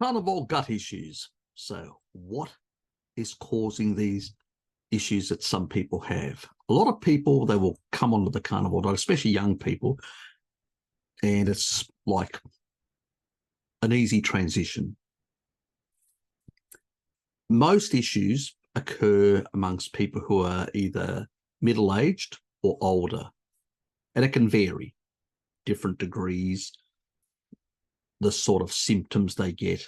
Carnivore gut issues. So, what is causing these issues that some people have? A lot of people, they will come onto the carnivore diet, especially young people, and it's like an easy transition. Most issues occur amongst people who are either middle-aged or older, and it can vary, different degrees, the sort of symptoms they get,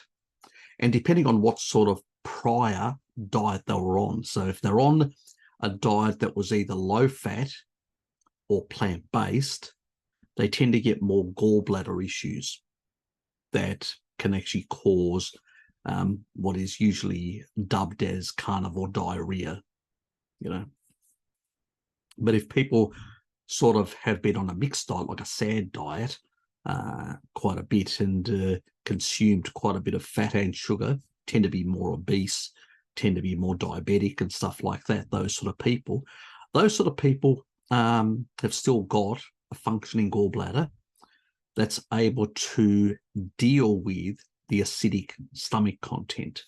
and depending on what sort of prior diet they were on. So if they're on a diet that was either low fat or plant-based, they tend to get more gallbladder issues that can actually cause what is usually dubbed as carnivore diarrhea, you know. But if people sort of have been on a mixed diet, like a SAD diet, quite a bit, and consumed quite a bit of fat and sugar, tend to be more obese, tend to be more diabetic and stuff like that. Those sort of people have still got a functioning gallbladder that's able to deal with the acidic stomach content.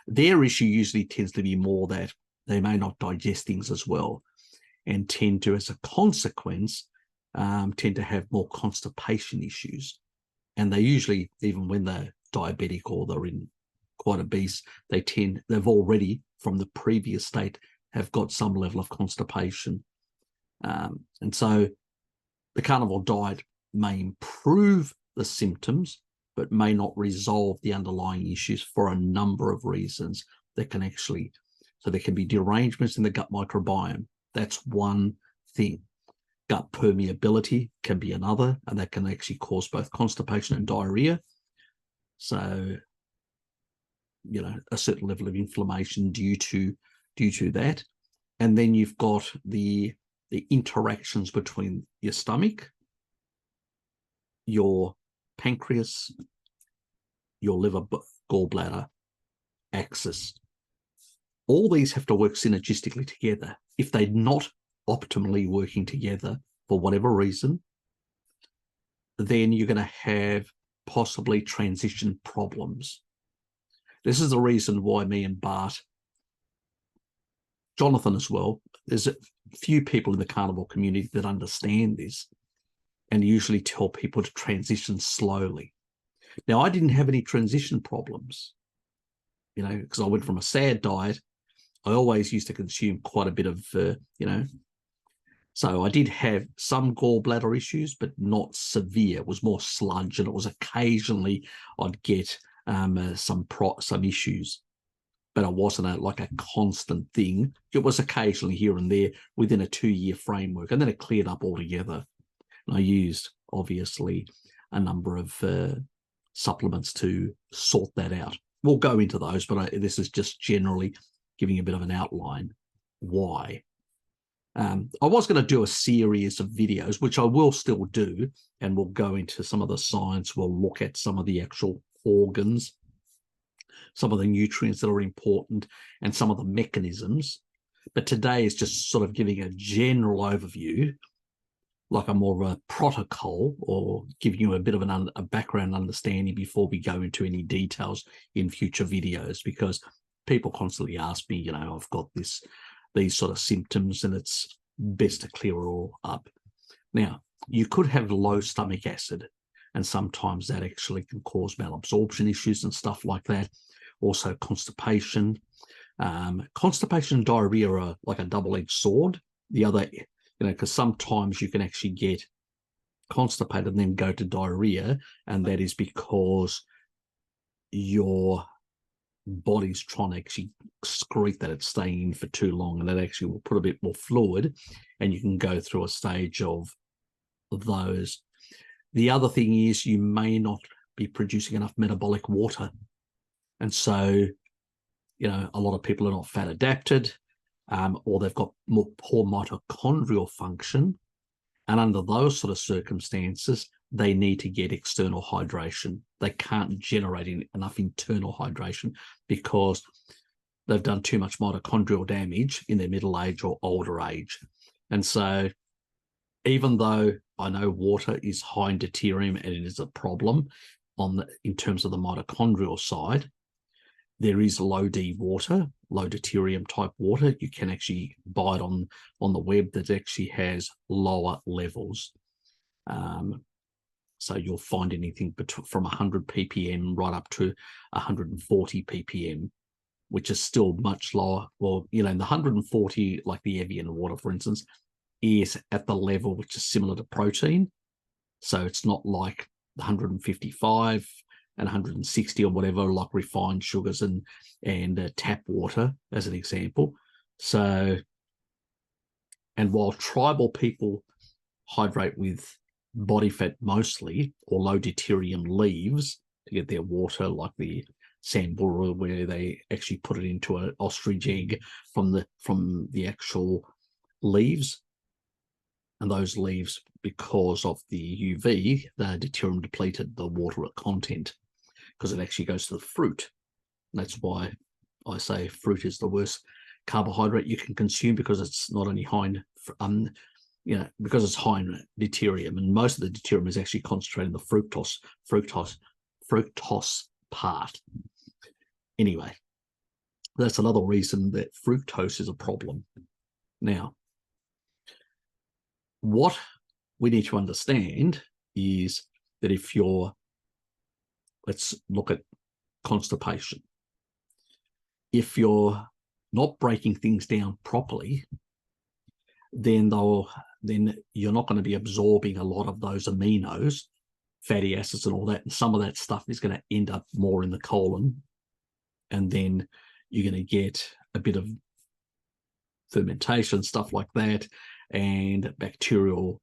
Their issue usually tends to be more that they may not digest things as well, and tend to, as a consequence, tend to have more constipation issues. And they usually, even when they're diabetic or they're in quite obese, they've already, from the previous state, have got some level of constipation. And so the carnivore diet may improve the symptoms, but may not resolve the underlying issues for a number of reasons that can actually, so there can be derangements in the gut microbiome. That's one thing. Gut permeability can be another, and that can actually cause both constipation and diarrhea. So, a certain level of inflammation due to that. And then you've got the interactions between your stomach, your pancreas, your liver, gallbladder axis. All these have to work synergistically together. If they're not optimally working together for whatever reason, then you're going to have possibly transition problems. This is the reason why me and Bart, Jonathan as well, there's a few people in the carnivore community that understand this and usually tell people to transition slowly. Now, I didn't have any transition problems, because I went from a SAD diet. I always used to consume quite a bit of, so I did have some gallbladder issues, but not severe. It was more sludge, and it was occasionally I'd get some issues, but it wasn't like a constant thing. It was occasionally here and there within a 2-year framework, and then it cleared up altogether. And I used, obviously, a number of supplements to sort that out. We'll go into those, but this is just generally giving a bit of an outline why. I was going to do a series of videos, which I will still do, and we'll go into some of the science. We'll look at some of the actual organs, some of the nutrients that are important, and some of the mechanisms. But today is just sort of giving a general overview, like a more of a protocol, or giving you a bit of a background understanding before we go into any details in future videos, because people constantly ask me, I've got these sort of symptoms, and it's best to clear it all up. Now, you could have low stomach acid, and sometimes that actually can cause malabsorption issues and stuff like that. Also, constipation. Constipation and diarrhea are like a double-edged sword. The other, because sometimes you can actually get constipated and then go to diarrhea, and that is because your body's trying to actually excrete that it's staying in for too long, and that actually will put a bit more fluid, and you can go through a stage of those. The other thing is you may not be producing enough metabolic water, and so a lot of people are not fat adapted, or they've got more poor mitochondrial function, and under those sort of circumstances they need to get external hydration. They can't generate enough internal hydration because they've done too much mitochondrial damage in their middle age or older age. And so even though I know water is high in deuterium and it is a problem, in terms of the mitochondrial side, there is low D water, low deuterium type water. You can actually buy it on the web that actually has lower levels. So you'll find anything from 100 ppm right up to 140 ppm, which is still much lower. Well, in the 140, like the Evian water, for instance, is at the level which is similar to protein. So it's not like 155 and 160 or whatever, like refined sugars and tap water, as an example. So, and while tribal people hydrate with body fat mostly, or low deuterium leaves to get their water, like the Samburu, where they actually put it into an ostrich egg from the actual leaves, and those leaves, because of the UV, they're deuterium depleted, the water content, because it actually goes to the fruit. That's why I say fruit is the worst carbohydrate you can consume, because it's not only high in, because it's high in deuterium, and most of the deuterium is actually concentrated in the fructose part. Anyway, that's another reason that fructose is a problem. Now, what we need to understand is that if let's look at constipation. If you're not breaking things down properly, then you're not going to be absorbing a lot of those aminos, fatty acids and all that, and some of that stuff is going to end up more in the colon, and then you're going to get a bit of fermentation, stuff like that, and bacterial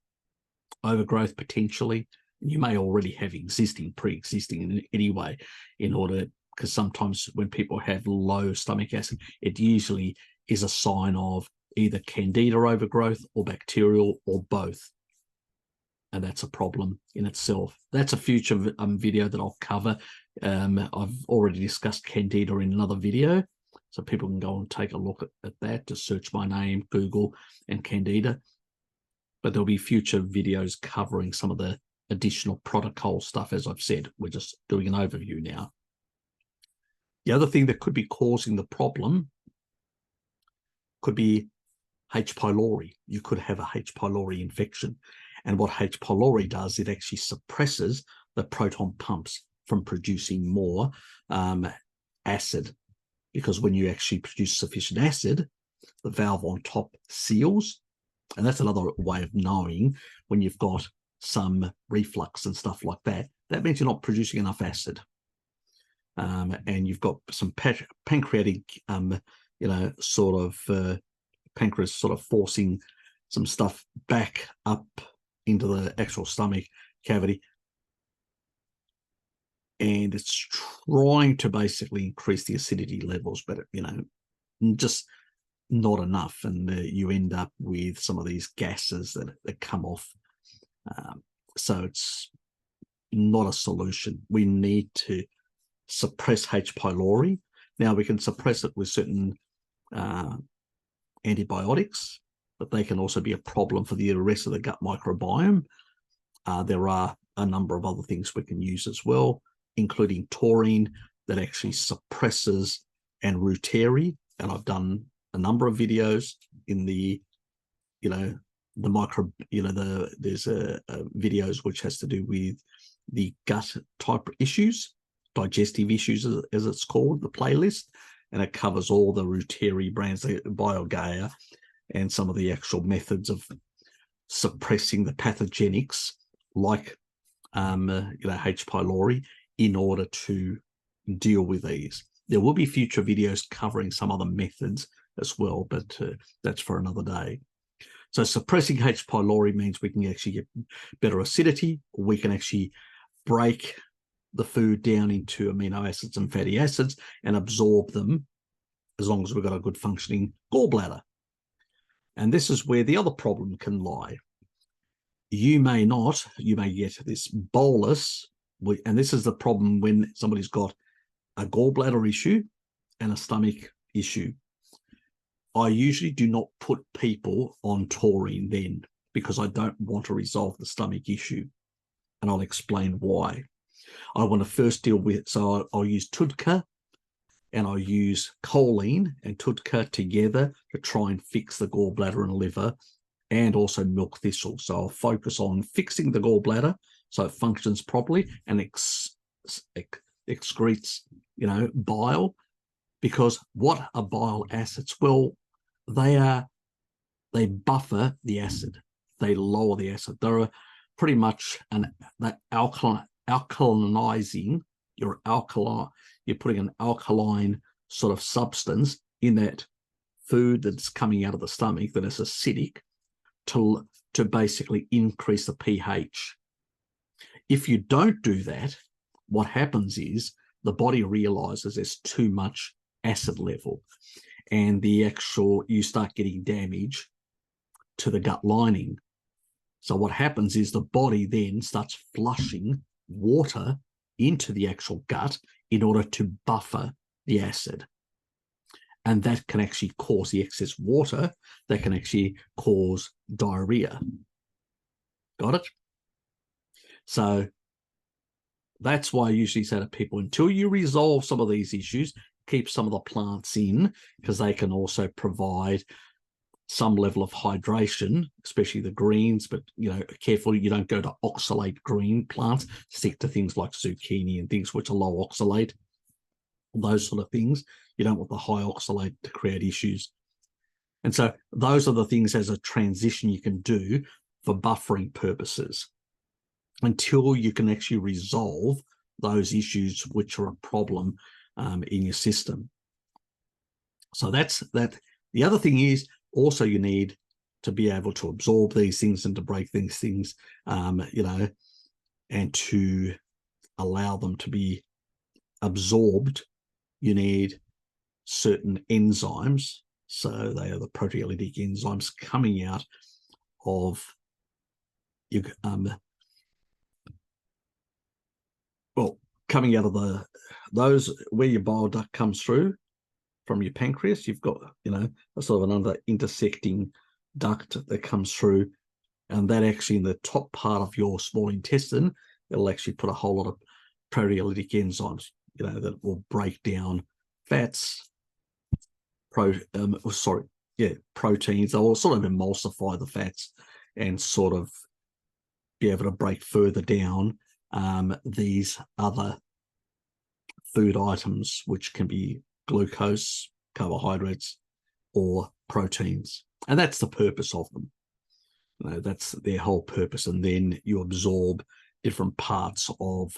overgrowth potentially. And you may already have pre-existing anyway, because sometimes when people have low stomach acid, it usually is a sign of either candida overgrowth or bacterial, or both. And that's a problem in itself. That's a future video that I'll cover. I've already discussed candida in another video, so people can go and take a look at that. Just search my name, Google, and candida. But there'll be future videos covering some of the additional protocol stuff. As I've said, we're just doing an overview now. The other thing that could be causing the problem could be H. pylori. You could have a H. pylori infection. And what H. pylori does, it actually suppresses the proton pumps from producing more acid. Because when you actually produce sufficient acid, the valve on top seals. And that's another way of knowing when you've got some reflux and stuff like that. That means you're not producing enough acid. And you've got some pancreatic, pancreas sort of forcing some stuff back up into the actual stomach cavity. And it's trying to basically increase the acidity levels, but, just not enough. And you end up with some of these gases that come off. So it's not a solution. We need to suppress H. pylori. Now, we can suppress it with certain antibiotics, but they can also be a problem for the rest of the gut microbiome. There are a number of other things we can use as well, including taurine, that actually suppresses, and reuteri. And I've done a number of videos in the there's videos which has to do with the gut type issues, digestive issues as it's called, the playlist, and it covers all the reuteri brands, BioGaia, and some of the actual methods of suppressing the pathogenics like H. pylori in order to deal with these. There will be future videos covering some other methods as well, but that's for another day. So suppressing H. pylori means we can actually get better acidity. We can actually break the food down into amino acids and fatty acids and absorb them, as long as we've got a good functioning gallbladder. And this is where the other problem can lie. You may get this bolus, and this is the problem when somebody's got a gallbladder issue and a stomach issue. I usually do not put people on taurine then, because I don't want to resolve the stomach issue. And I'll explain why. I want to first deal with, so I'll use TUDCA and I'll use choline and TUDCA together to try and fix the gallbladder and liver, and also milk thistle. So I'll focus on fixing the gallbladder so it functions properly and excretes, bile. Because what are bile acids? Well, they buffer the acid. They lower the acid. They're pretty much alkalinizing. You're putting an alkaline sort of substance in that food that's coming out of the stomach that is acidic to basically increase the pH. If you don't do that, what happens is the body realizes there's too much acid level, and you start getting damage to the gut lining. So what happens is the body then starts flushing water into the actual gut in order to buffer the acid. And that can actually cause the excess water that can actually cause diarrhea. Got it? So that's why I usually say to people, until you resolve some of these issues, keep some of the plants in, because they can also provide some level of hydration, especially the greens, but careful you don't go to oxalate green plants. Stick to things like zucchini and things which are low oxalate, those sort of things. You don't want the high oxalate to create issues. And so those are the things as a transition you can do for buffering purposes until you can actually resolve those issues which are a problem in your system. So that's that. The other thing is also you need to be able to absorb these things and to break these things, and to allow them to be absorbed. You need certain enzymes. So they are the proteolytic enzymes coming out of your, coming out of those where your bile duct comes through from your pancreas. You've got, a sort of another intersecting duct that comes through, and that actually in the top part of your small intestine, it'll actually put a whole lot of proteolytic enzymes, that will break down fats, proteins. They will sort of emulsify the fats and sort of be able to break further down these other food items, which can be glucose, carbohydrates, or proteins. And that's the purpose of them. That's their whole purpose. And then you absorb different parts of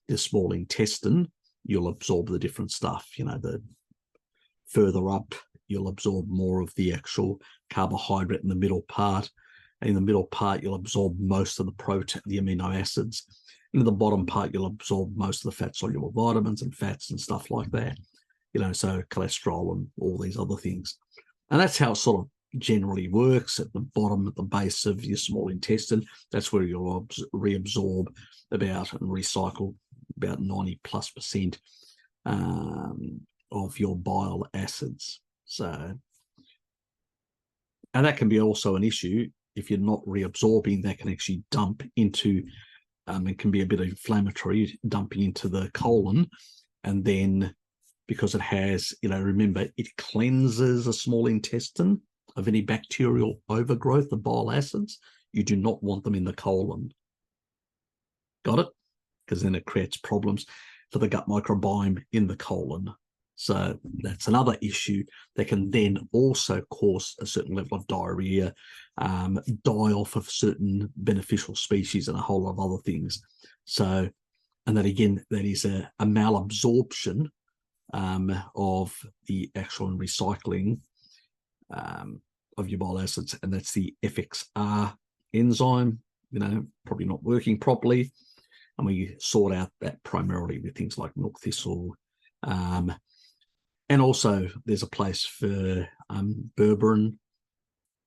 the small intestine. You'll absorb the different stuff. The further up, you'll absorb more of the actual carbohydrate in the middle part. And in the middle part, you'll absorb most of the protein, the amino acids. In the bottom part, you'll absorb most of the fat-soluble vitamins and fats and stuff like that. So cholesterol and all these other things. And that's how it sort of generally works. At the bottom, at the base of your small intestine, that's where you'll reabsorb and recycle about 90+% of your bile acids. So, and that can be also an issue. If you're not reabsorbing, that can actually dump into, it can be a bit inflammatory, dumping into the colon. And then because it has, remember, it cleanses the small intestine of any bacterial overgrowth of bile acids. You do not want them in the colon. Got it? Because then it creates problems for the gut microbiome in the colon. So that's another issue that can then also cause a certain level of diarrhea, die off of certain beneficial species and a whole lot of other things. So, and that again, that is a malabsorption of the actual recycling of your bile acids, and that's the FXR enzyme, probably not working properly. And we sort out that primarily with things like milk thistle. And also there's a place for berberine,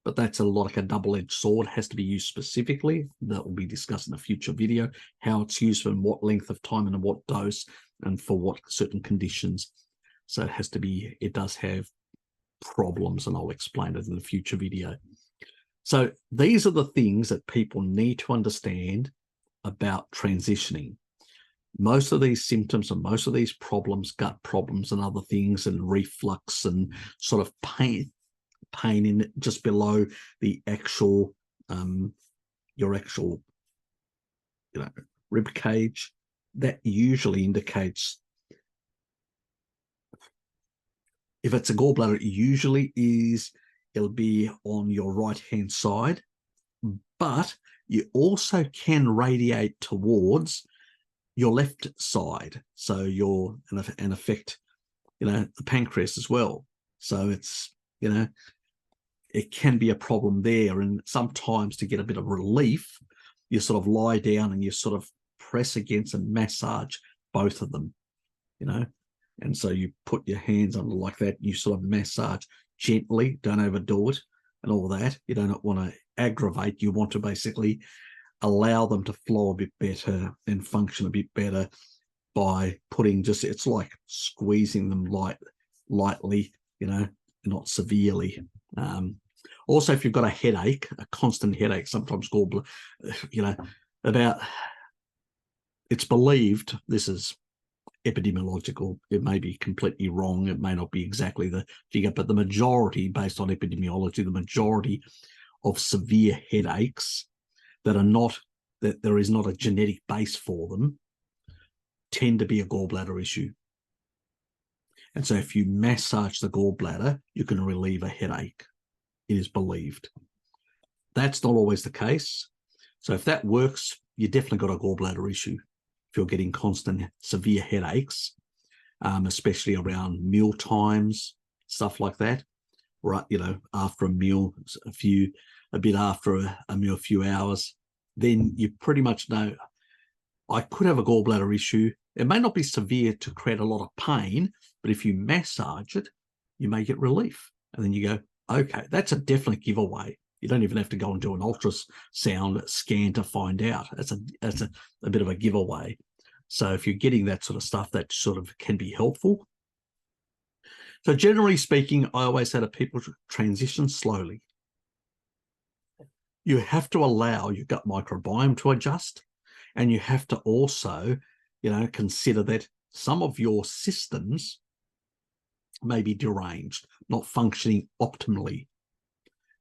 but that's like a double-edged sword. It has to be used specifically. That will be discussed in a future video, how it's used for what length of time and in what dose and for what certain conditions. So it does have problems, and I'll explain it in a future video. So these are the things that people need to understand about transitioning. most of these symptoms and most of these problems, gut problems and other things, and reflux and sort of pain in just below the actual your actual rib cage, that usually indicates, if it's a gallbladder, it usually it'll be on your right hand side, but you also can radiate towards your left side, so and affect the pancreas as well. So it's it can be a problem there. And sometimes, to get a bit of relief, you sort of lie down and you sort of press against and massage both of them, and so you put your hands under like that, and you sort of massage gently, don't overdo it and all that. You don't want to aggravate. You want to basically allow them to flow a bit better and function a bit better by putting it's like squeezing them lightly, not severely. Also, if you've got a headache, a constant headache, sometimes it's believed, this is epidemiological, it may be completely wrong, it may not be exactly the figure, but the majority, based on epidemiology, the majority of severe headaches that there is not a genetic base for them tend to be a gallbladder issue. And so if you massage the gallbladder, you can relieve a headache, it is believed. That's not always the case. So if that works, you definitely got a gallbladder issue. If you're getting constant severe headaches, especially around meal times, stuff like that, right? After a meal, a bit after a meal, a few hours, then you pretty much know, I could have a gallbladder issue. It may not be severe to create a lot of pain, but if you massage it, you may get relief. And then you go, okay, that's a definite giveaway. You don't even have to go and do an ultrasound scan to find out. That's a bit of a giveaway. So if you're getting that sort of stuff, that sort of can be helpful. So generally speaking, I always say to people, transition slowly. You have to allow your gut microbiome to adjust, and you have to also, consider that some of your systems may be deranged, not functioning optimally.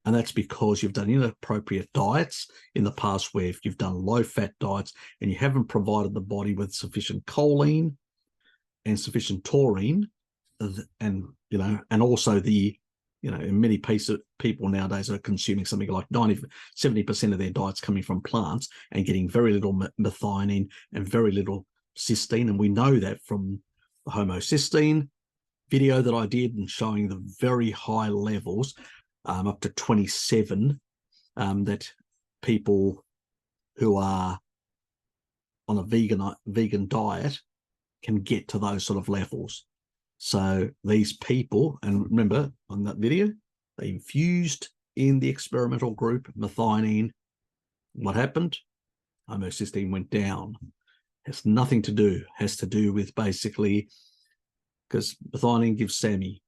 And that's because you've done inappropriate diets in the past, where if you've done low-fat diets and you haven't provided the body with sufficient choline and sufficient taurine, and also in many people nowadays are consuming something like 70% of their diets coming from plants and getting very little methionine and very little cysteine. And we know that from the homocysteine video that I did, and showing the very high levels, up to 27, that people who are on a vegan diet can get to those sort of levels. So these people, and remember on that video, they infused in the experimental group methionine. What happened? Homocysteine went down. Has nothing to do, has to do with basically, because methionine gives SAMI.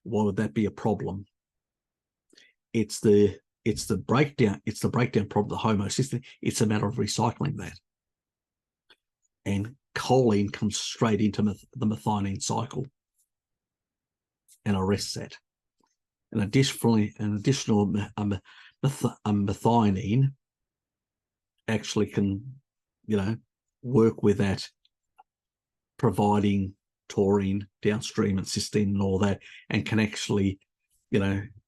Why would that be a problem? It's the breakdown problem, the homocysteine. It's a matter of recycling that. And choline comes straight into the methionine cycle and arrests that. And additional methionine actually can, work with that, providing taurine downstream and cysteine and all that, and can actually,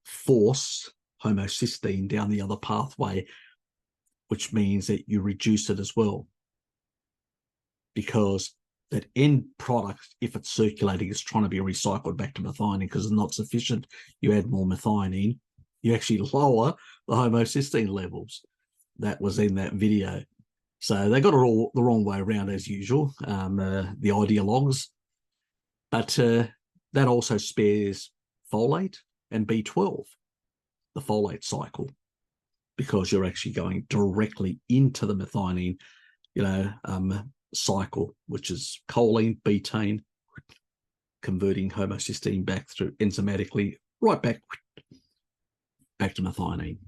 force homocysteine down the other pathway, which means that you reduce it as well. Because that end product, if it's circulating, is trying to be recycled back to methionine, because it's not sufficient. You add more methionine, you actually lower the homocysteine levels. That was in that video. So they got it all the wrong way around, as usual, the ideologues. But that also spares folate and B12, the folate cycle, because you're actually going directly into the methionine, cycle, which is choline, betaine, converting homocysteine back through enzymatically, right back to methionine.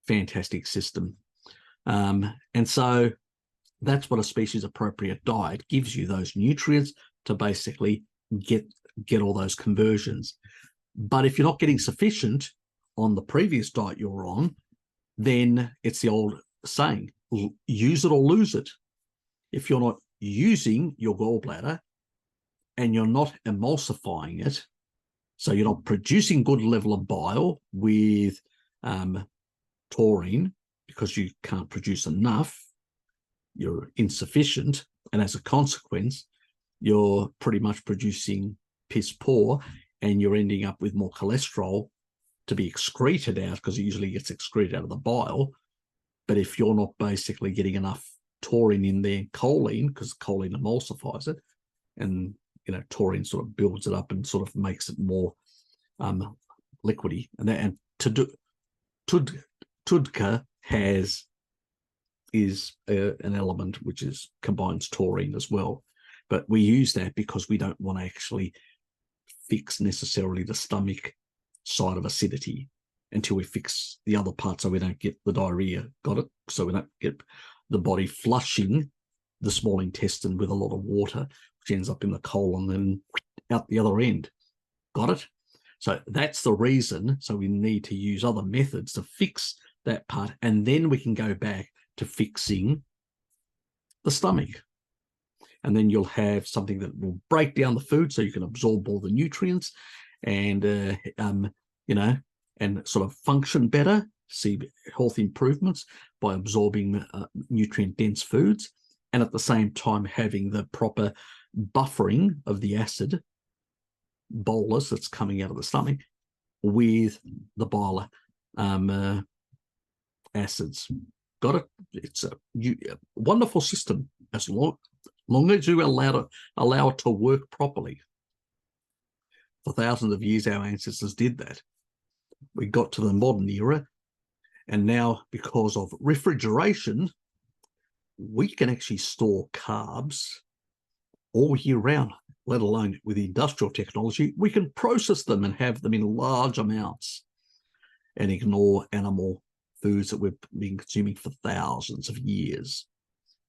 Fantastic system. And so That's what a species appropriate diet gives you, those nutrients to basically get all those conversions. But if you're not getting sufficient on the previous diet you're on, then it's the old saying, use it or lose it. If you're not using your gallbladder and you're not emulsifying it, so you're not producing good level of bile with taurine because you can't produce enough, you're insufficient, and as a consequence, you're pretty much producing piss poor, and you're ending up with more cholesterol to be excreted out, because it usually gets excreted out of the bile. But if you're not basically getting enough taurine in there, choline, because choline emulsifies it, and taurine sort of builds it up and sort of makes it more liquidy. And Tudka is an element which combines taurine as well. But we use that because we don't want to actually fix necessarily the stomach side of acidity until we fix the other part, so we don't get the diarrhea. Got it? So we don't get the body flushing the small intestine with a lot of water, which ends up in the colon and out the other end. Got it? So that's the reason. So we need to use other methods to fix that part, and then we can go back to fixing the stomach. And then you'll have something that will break down the food so you can absorb all the nutrients and, and sort of function better, see health improvements by absorbing nutrient-dense foods, and at the same time having the proper buffering of the acid bolus that's coming out of the stomach with the bile acids. Got it? It's a wonderful system as long as you allow it to work properly. For thousands of years, our ancestors did that. We got to the modern era, and now because of refrigeration, we can actually store carbs all year round, let alone with industrial technology. We can process them and have them in large amounts and ignore animal foods that we've been consuming for thousands of years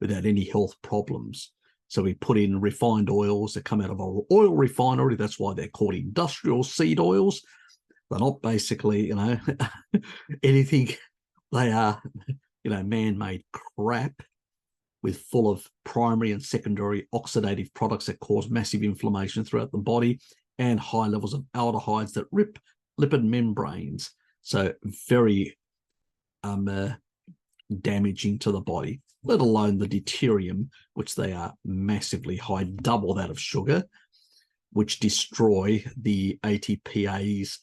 without any health problems. So we put in refined oils that come out of our oil refinery. That's why they're called industrial seed oils. They're not basically, anything. They are, man-made crap with full of primary and secondary oxidative products that cause massive inflammation throughout the body and high levels of aldehydes that rip lipid membranes. So very damaging to the body, let alone the deuterium, which they are massively high, double that of sugar, which destroy the ATPase,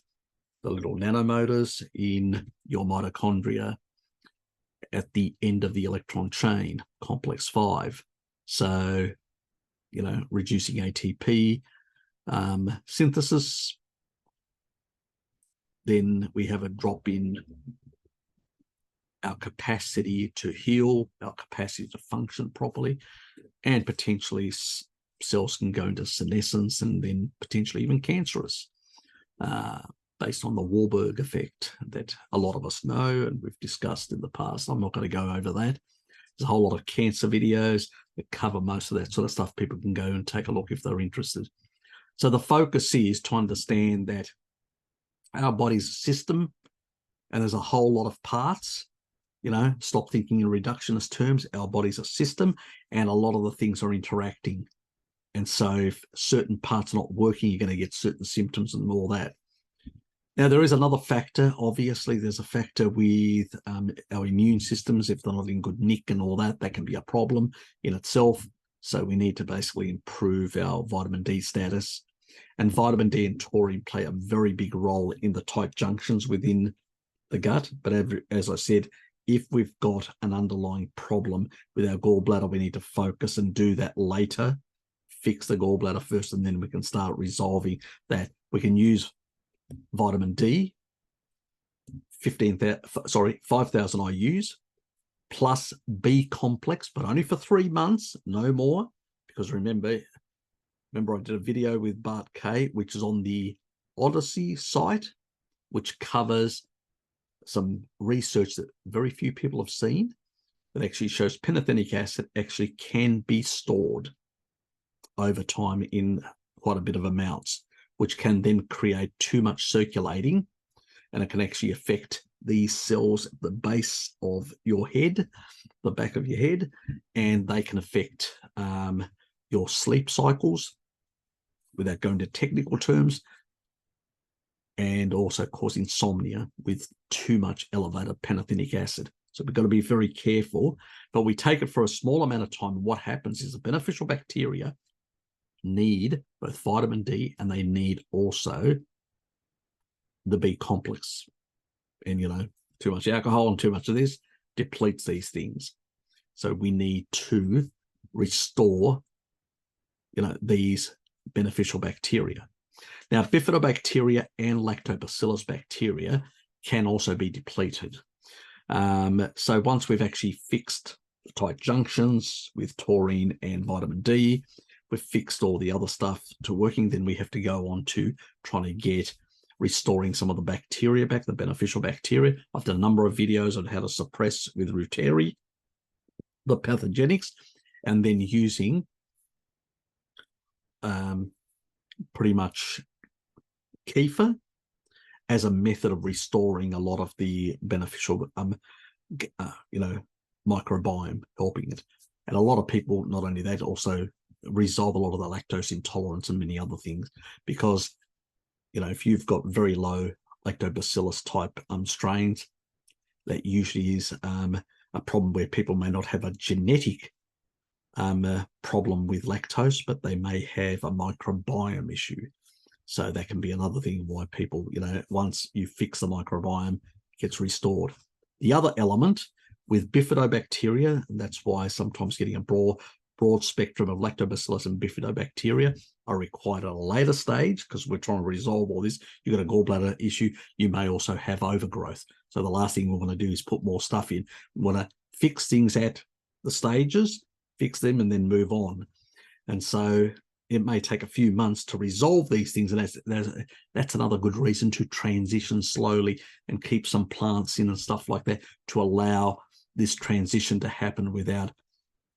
the little nanomotors in your mitochondria at the end of the electron chain, complex 5. So, reducing ATP synthesis. Then we have a drop in our capacity to heal, our capacity to function properly, and potentially cells can go into senescence and then potentially even cancerous, based on the Warburg effect that a lot of us know and we've discussed in the past. I'm not going to go over that. There's a whole lot of cancer videos that cover most of that sort of stuff. People can go and take a look if they're interested. So the focus is to understand that our body's a system and there's a whole lot of parts. Stop thinking in reductionist terms. Our body's a system and a lot of the things are interacting. And so if certain parts are not working, you're going to get certain symptoms and all that. Now, there is another factor. Obviously, there's a factor with our immune systems. If they're not in good nick and all that, that can be a problem in itself. So we need to basically improve our vitamin D status. And vitamin D and taurine play a very big role in the tight junctions within the gut. But as I said, if we've got an underlying problem with our gallbladder, we need to focus and do that later. Fix the gallbladder first, and then we can start resolving that. We can use vitamin D, 5,000 IUs, plus B complex, but only for 3 months, no more. Because remember I did a video with Bart K, which is on the Odyssey site, which covers some research that very few people have seen. that actually shows pantothenic acid actually can be stored over time in quite a bit of amounts, which can then create too much circulating, and it can actually affect these cells at the base of your head, the back of your head, and they can affect your sleep cycles, without going to technical terms, and also cause insomnia with too much elevated pantothenic acid. So we've got to be very careful, but we take it for a small amount of time. What happens is the beneficial bacteria need both vitamin D and they need also the B complex. And, you know, too much alcohol and too much of this depletes these things. So we need to restore, you know, these beneficial bacteria. Now, bifidobacteria and lactobacillus bacteria can also be depleted. So once we've actually fixed the tight junctions with taurine and vitamin D, we've fixed all the other stuff to working, then we have to go on to trying to get restoring some of the bacteria back, the beneficial bacteria. I've done a number of videos on how to suppress with Reuteri the pathogenics, and then using pretty much kefir as a method of restoring a lot of the beneficial, you know, microbiome, helping it. And a lot of people, not only that, also resolve a lot of the lactose intolerance and many other things, because, you know, if you've got very low lactobacillus type strains, that usually is a problem where people may not have a genetic problem with lactose, but they may have a microbiome issue. So that can be another thing why people, you know, once you fix the microbiome, it gets restored. The other element with bifidobacteria, and that's why sometimes getting a broad spectrum of lactobacillus and bifidobacteria are required at a later stage, because we're trying to resolve all this. You've got a gallbladder issue, you may also have overgrowth. So the last thing we want to do is put more stuff in. We want to fix things at the stages, fix them, and then move on. And so it may take a few months to resolve these things, and that's another good reason to transition slowly and keep some plants in and stuff like that to allow this transition to happen without,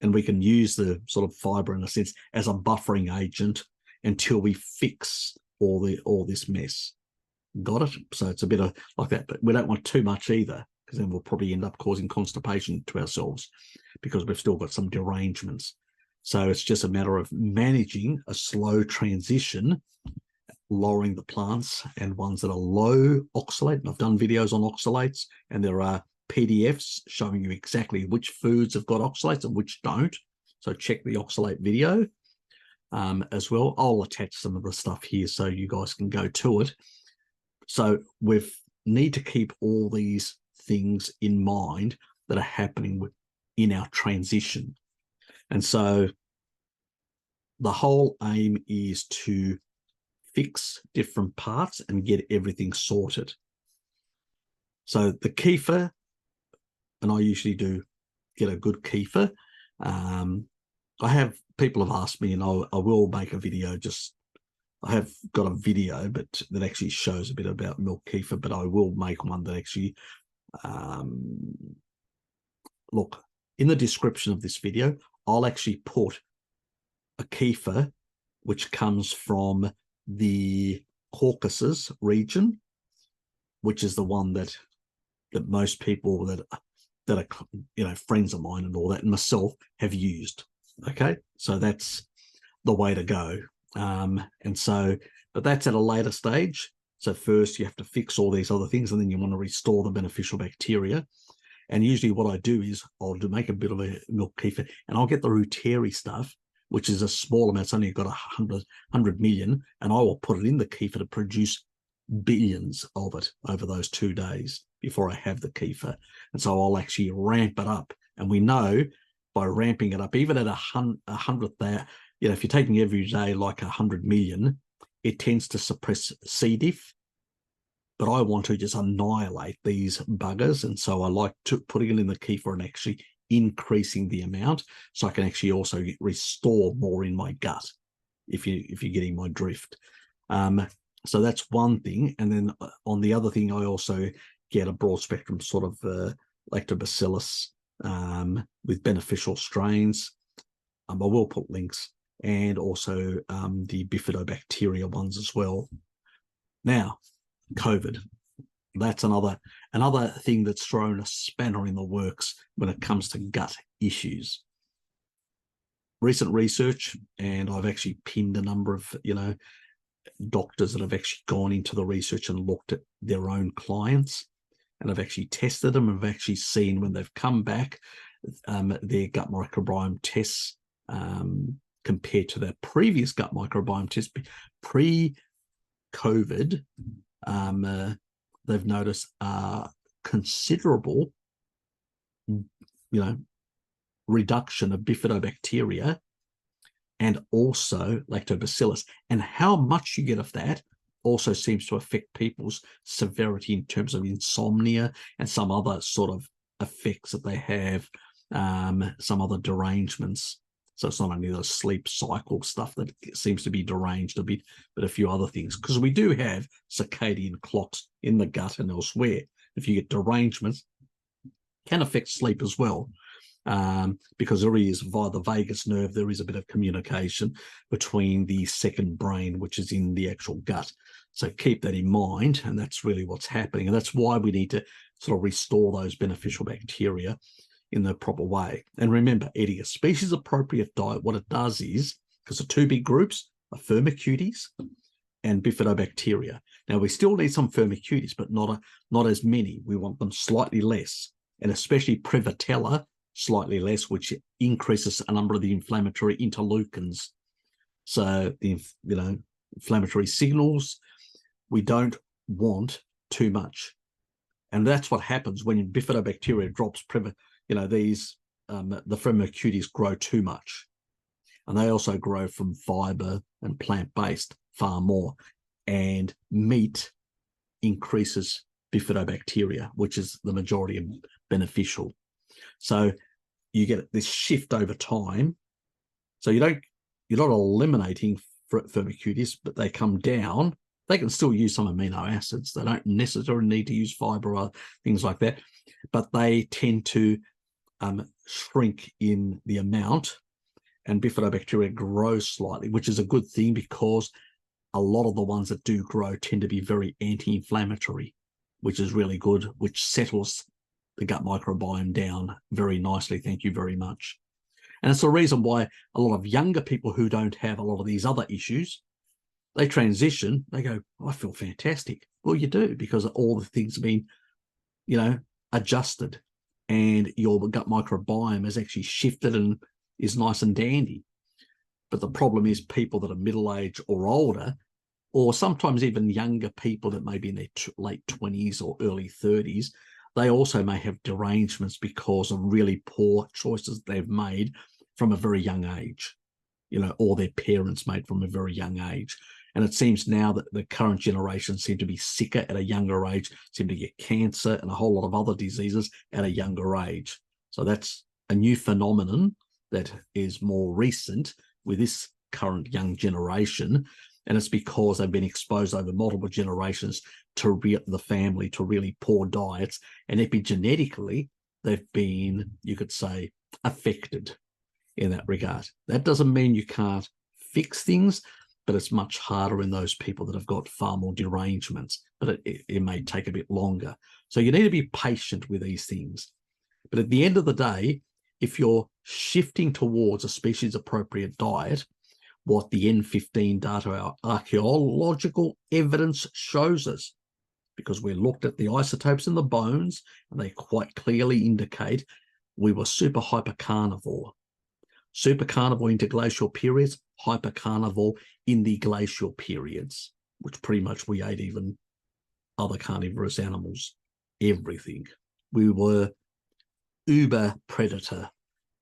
and we can use the sort of fiber in a sense as a buffering agent until we fix all this mess. Got it? So it's a bit of like that, but we don't want too much either, because then we'll probably end up causing constipation to ourselves because we've still got some derangements. So it's just a matter of managing a slow transition, lowering the plants and ones that are low oxalate. And I've done videos on oxalates, and there are PDFs showing you exactly which foods have got oxalates and which don't. So check the oxalate video as well. I'll attach some of the stuff here so you guys can go to it. So we need to keep all these things in mind that are happening in our transition. And so the whole aim is to fix different parts and get everything sorted. So the kefir, and I usually do get a good kefir. People have asked me, and I will make a video. I have got a video, but that actually shows a bit about milk kefir. But I will make one that actually, look, in the description of this video, I'll actually put a kefir which comes from the Caucasus region, which is the one that most people that are, you know, friends of mine and all that, and myself have used. Okay, so that's the way to go. But that's at a later stage. So first you have to fix all these other things, and then you want to restore the beneficial bacteria. And usually what I do is I'll make a bit of a milk kefir, and I'll get the Reuteri stuff, which is a small amount. It's only got 100 million, and I will put it in the kefir to produce billions of it over those 2 days before I have the kefir. And so I'll actually ramp it up. And we know by ramping it up, even at 100 there, you know, if you're taking every day like 100 million, it tends to suppress C. diff. But I want to just annihilate these buggers. And so I like putting it in the kefir and actually increasing the amount, so I can actually also restore more in my gut, if you're getting my drift. So that's one thing. And then on the other thing, I also get a broad spectrum sort of lactobacillus with beneficial strains. I will put links, and also the bifidobacteria ones as well. Now, COVID. That's another thing that's thrown a spanner in the works when it comes to gut issues. Recent research, and I've actually pinned a number of doctors that have actually gone into the research and looked at their own clients, and have actually tested them, and have actually seen when they've come back, their gut microbiome tests compared to their previous gut microbiome test pre-COVID, they've noticed a considerable, reduction of bifidobacteria and also lactobacillus. And how much you get of that also seems to affect people's severity in terms of insomnia and some other sort of effects that they have, some other derangements. So it's not only the sleep cycle stuff that seems to be deranged a bit, but a few other things. Because we do have circadian clocks in the gut and elsewhere. If you get derangements, it can affect sleep as well. Because there is, via the vagus nerve, there is a bit of communication between the second brain, which is in the actual gut. So keep that in mind, and that's really what's happening. And that's why we need to sort of restore those beneficial bacteria in the proper way. And remember, eating a species-appropriate diet, what it does is, because the two big groups are Firmicutes and bifidobacteria. Now, we still need some Firmicutes, but not as many. We want them slightly less, and especially Prevotella, slightly less, which increases a number of the inflammatory interleukins. So the inflammatory signals, we don't want too much. And that's what happens when bifidobacteria drops, these the Firmicutes grow too much. And they also grow from fiber and plant-based far more. And meat increases bifidobacteria, which is the majority of beneficial. So you get this shift over time. So you're not eliminating Firmicutes, but they come down. They can still use some amino acids. They don't necessarily need to use fiber or things like that, but they tend to shrink in the amount, and bifidobacteria grow slightly, which is a good thing because a lot of the ones that do grow tend to be very anti-inflammatory, which is really good, which settles the gut microbiome down very nicely. Thank you very much. And it's the reason why a lot of younger people who don't have a lot of these other issues, they transition, they go, I feel fantastic. Well, you do, because all the things have been, adjusted, and your gut microbiome has actually shifted and is nice and dandy. But the problem is people that are middle-aged or older, or sometimes even younger people that may be in their late 20s or early 30s, they also may have derangements because of really poor choices they've made from a very young age, or their parents made from a very young age. And it seems now that the current generation seem to be sicker at a younger age, seem to get cancer and a whole lot of other diseases at a younger age. So that's a new phenomenon that is more recent with this current young generation. And it's because they've been exposed over multiple generations to the family to really poor diets. And epigenetically, they've been, you could say, affected in that regard. That doesn't mean you can't fix things, but it's much harder in those people that have got far more derangements. But it may take a bit longer. So you need to be patient with these things. But at the end of the day, if you're shifting towards a species-appropriate diet, what the N15 data, our archaeological evidence shows us, because we looked at the isotopes in the bones, and they quite clearly indicate we were super hypercarnivore. Super carnivore interglacial periods, hypercarnivore in the glacial periods, which pretty much we ate even other carnivorous animals, everything. We were uber predator,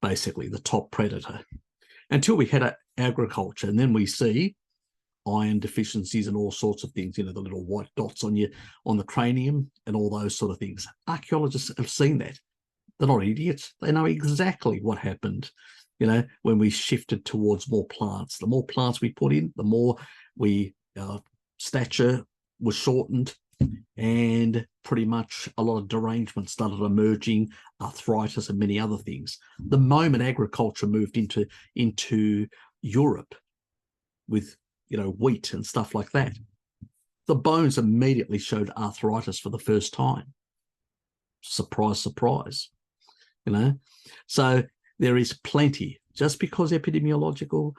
basically the top predator, until we had agriculture. And then we see iron deficiencies and all sorts of things, the little white dots on the cranium and all those sort of things. Archaeologists have seen that. They're not idiots. They know exactly what happened, when we shifted towards more plants. The more plants we put in, the more our stature was shortened, and pretty much a lot of derangement started emerging, arthritis and many other things. The moment agriculture moved into Europe with, you know, wheat and stuff like that, the bones immediately showed arthritis for the first time. Surprise, surprise, you know. So there is plenty. Just because epidemiological,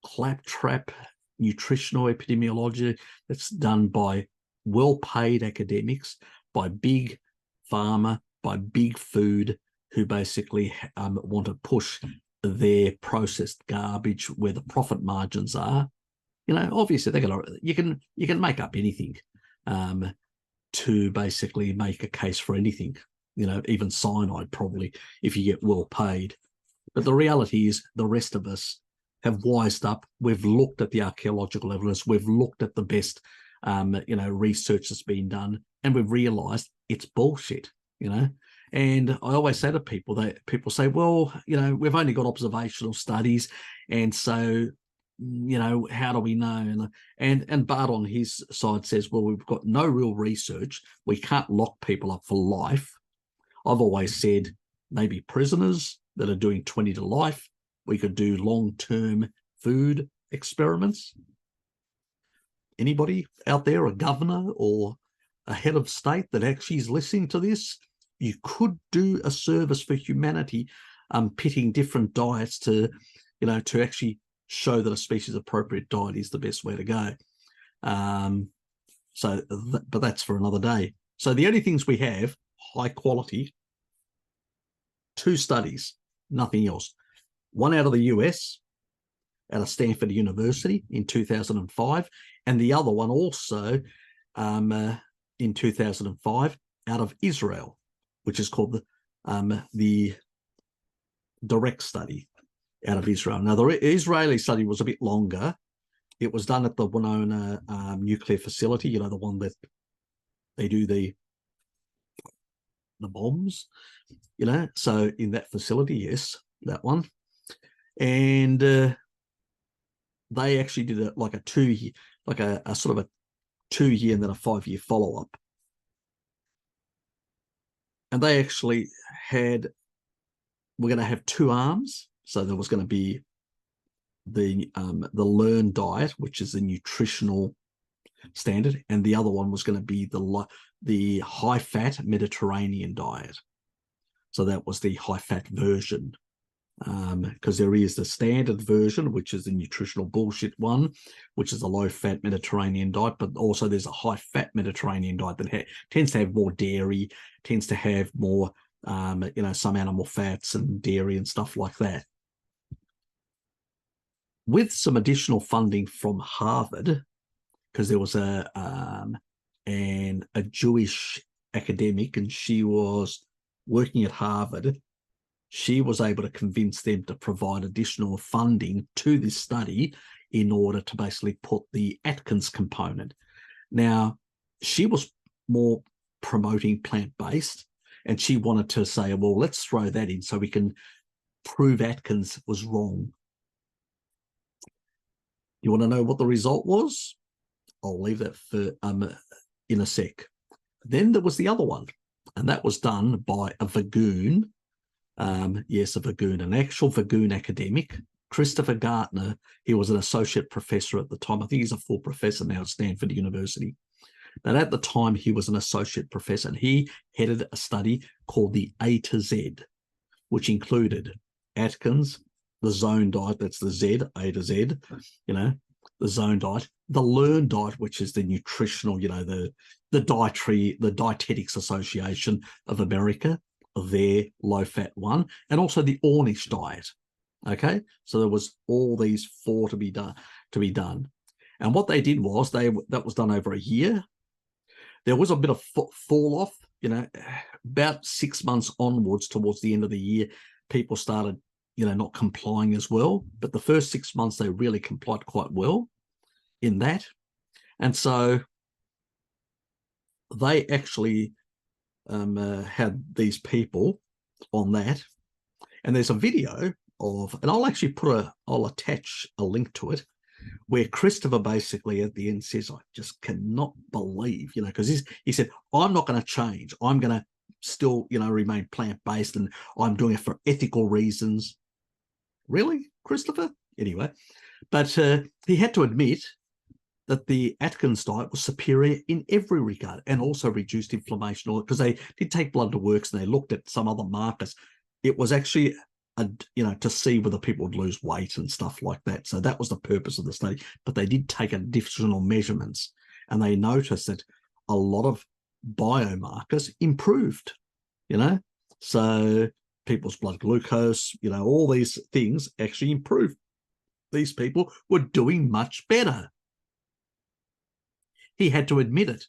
claptrap, nutritional epidemiology that's done by well-paid academics, by big pharma, by big food, who basically want to push their processed garbage where the profit margins are. You know, obviously they're gonna. You can make up anything to basically make a case for anything. You know, even cyanide probably, if you get well paid. But the reality is, the rest of us have wised up. We've looked at the archaeological evidence. We've looked at the best, you know, research that's been done, and we've realised it's bullshit. You know, and I always say to people that people say, well, you know, we've only got observational studies, and so, you know, how do we know? And Bart on his side says, well, we've got no real research. We can't lock people up for life. I've always said maybe prisoners that are doing 20 to life. We could do long-term food experiments. Anybody out there, a governor or a head of state that actually is listening to this, you could do a service for humanity, pitting different diets to, you know, to actually show that a species appropriate diet is the best way to go. But that's for another day. So the only things we have, high quality, 2 studies, nothing else. One out of the US, out of Stanford University in 2005, and the other one also in 2005 out of Israel, which is called the Direct study out of Israel. Now, the Israeli study was a bit longer. It was done at the Winona nuclear facility, you know, the one that they do the bombs, you know. So in that facility, yes, that one. And they actually did it like a 2-year, like a sort of a 2-year and then a 5-year follow-up. And they actually we're going to have 2 arms. So there was going to be the Learn diet, which is the nutritional standard, and the other one was going to be the high-fat Mediterranean diet. So that was the high-fat version, because there is the standard version, which is the nutritional bullshit one, which is the low-fat Mediterranean diet, but also there's a high-fat Mediterranean diet that tends to have more dairy, tends to have more, you know, some animal fats and dairy and stuff like that. With some additional funding from Harvard, because there was a Jewish academic, and she was working at Harvard, she was able to convince them to provide additional funding to this study in order to basically put the Atkins component. Now, she was more promoting plant-based, and she wanted to say, well, let's throw that in so we can prove Atkins was wrong. You want to know what the result was? I'll leave that for in a sec. Then there was the other one, and that was done by a Vagoon. Yes, a Vagoon, an actual Vagoon academic, Christopher Gartner. He was an associate professor at the time. I think he's a full professor now at Stanford University. But at the time, he was an associate professor, and he headed a study called the A to Z, which included Atkins, the Zone diet, that's the Z, A to Z, you know, the Zone diet, the Learn diet, which is the nutritional, you know, the Dietetics Association of America, their low-fat one, and also the Ornish diet. Okay, so there was all these 4 to be done. And what they did was that was done over a year. There was a bit of fall off, you know, about 6 months onwards towards the end of the year, people started, you know, not complying as well. But the first 6 months, they really complied quite well in that. And so they actually had these people on that. And there's a video of, and I'll actually I'll attach a link to it, where Christopher basically at the end says, I just cannot believe, because he said, I'm not going to change. I'm going to still, remain plant-based, and I'm doing it for ethical reasons. Really, Christopher? Anyway, but he had to admit that the Atkins diet was superior in every regard, and also reduced inflammation, because they did take blood to works and they looked at some other markers. It was actually, to see whether people would lose weight and stuff like that. So that was the purpose of the study. But they did take additional measurements, and they noticed that a lot of biomarkers improved, So people's blood glucose, all these things actually improved. These people were doing much better. He had to admit it.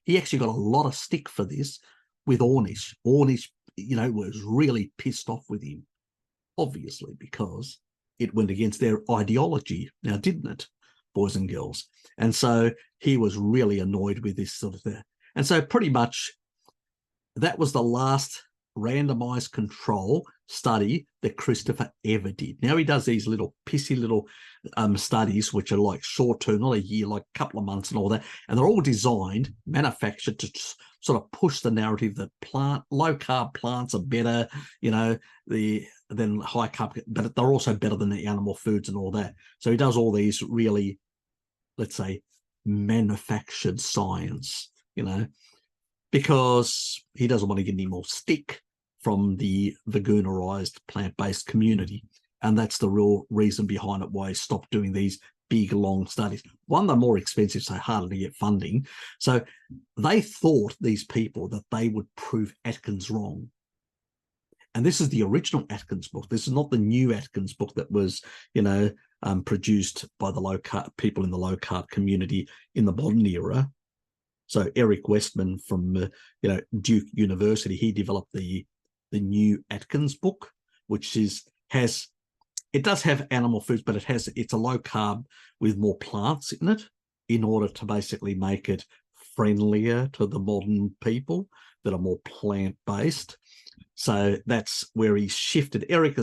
He actually got a lot of stick for this with Ornish. Ornish, was really pissed off with him, obviously, because it went against their ideology, now didn't it, boys and girls? And so he was really annoyed with this sort of thing. And so pretty much that was the last randomized control study that Christopher ever did. Now he does these little pissy little studies, which are like short-term, not a year, like a couple of months and all that, and they're all designed, manufactured to sort of push the narrative that low-carb plants are better, than high-carb, but they're also better than the animal foods and all that. So he does all these really, let's say, manufactured science, because he doesn't want to get any more stick from the veganerized plant-based community. And that's the real reason behind it, why he stopped doing these big, long studies. One, they're more expensive, so harder to get funding. So they thought, these people, that they would prove Atkins wrong. And this is the original Atkins book. This is not the new Atkins book that was, produced by the low-carb people in the low-carb community in the modern era. So Eric Westman from Duke University, he developed the new Atkins book, which it does have animal foods, but it's a low carb with more plants in it, in order to basically make it friendlier to the modern people that are more plant-based. So that's where he's shifted. Eric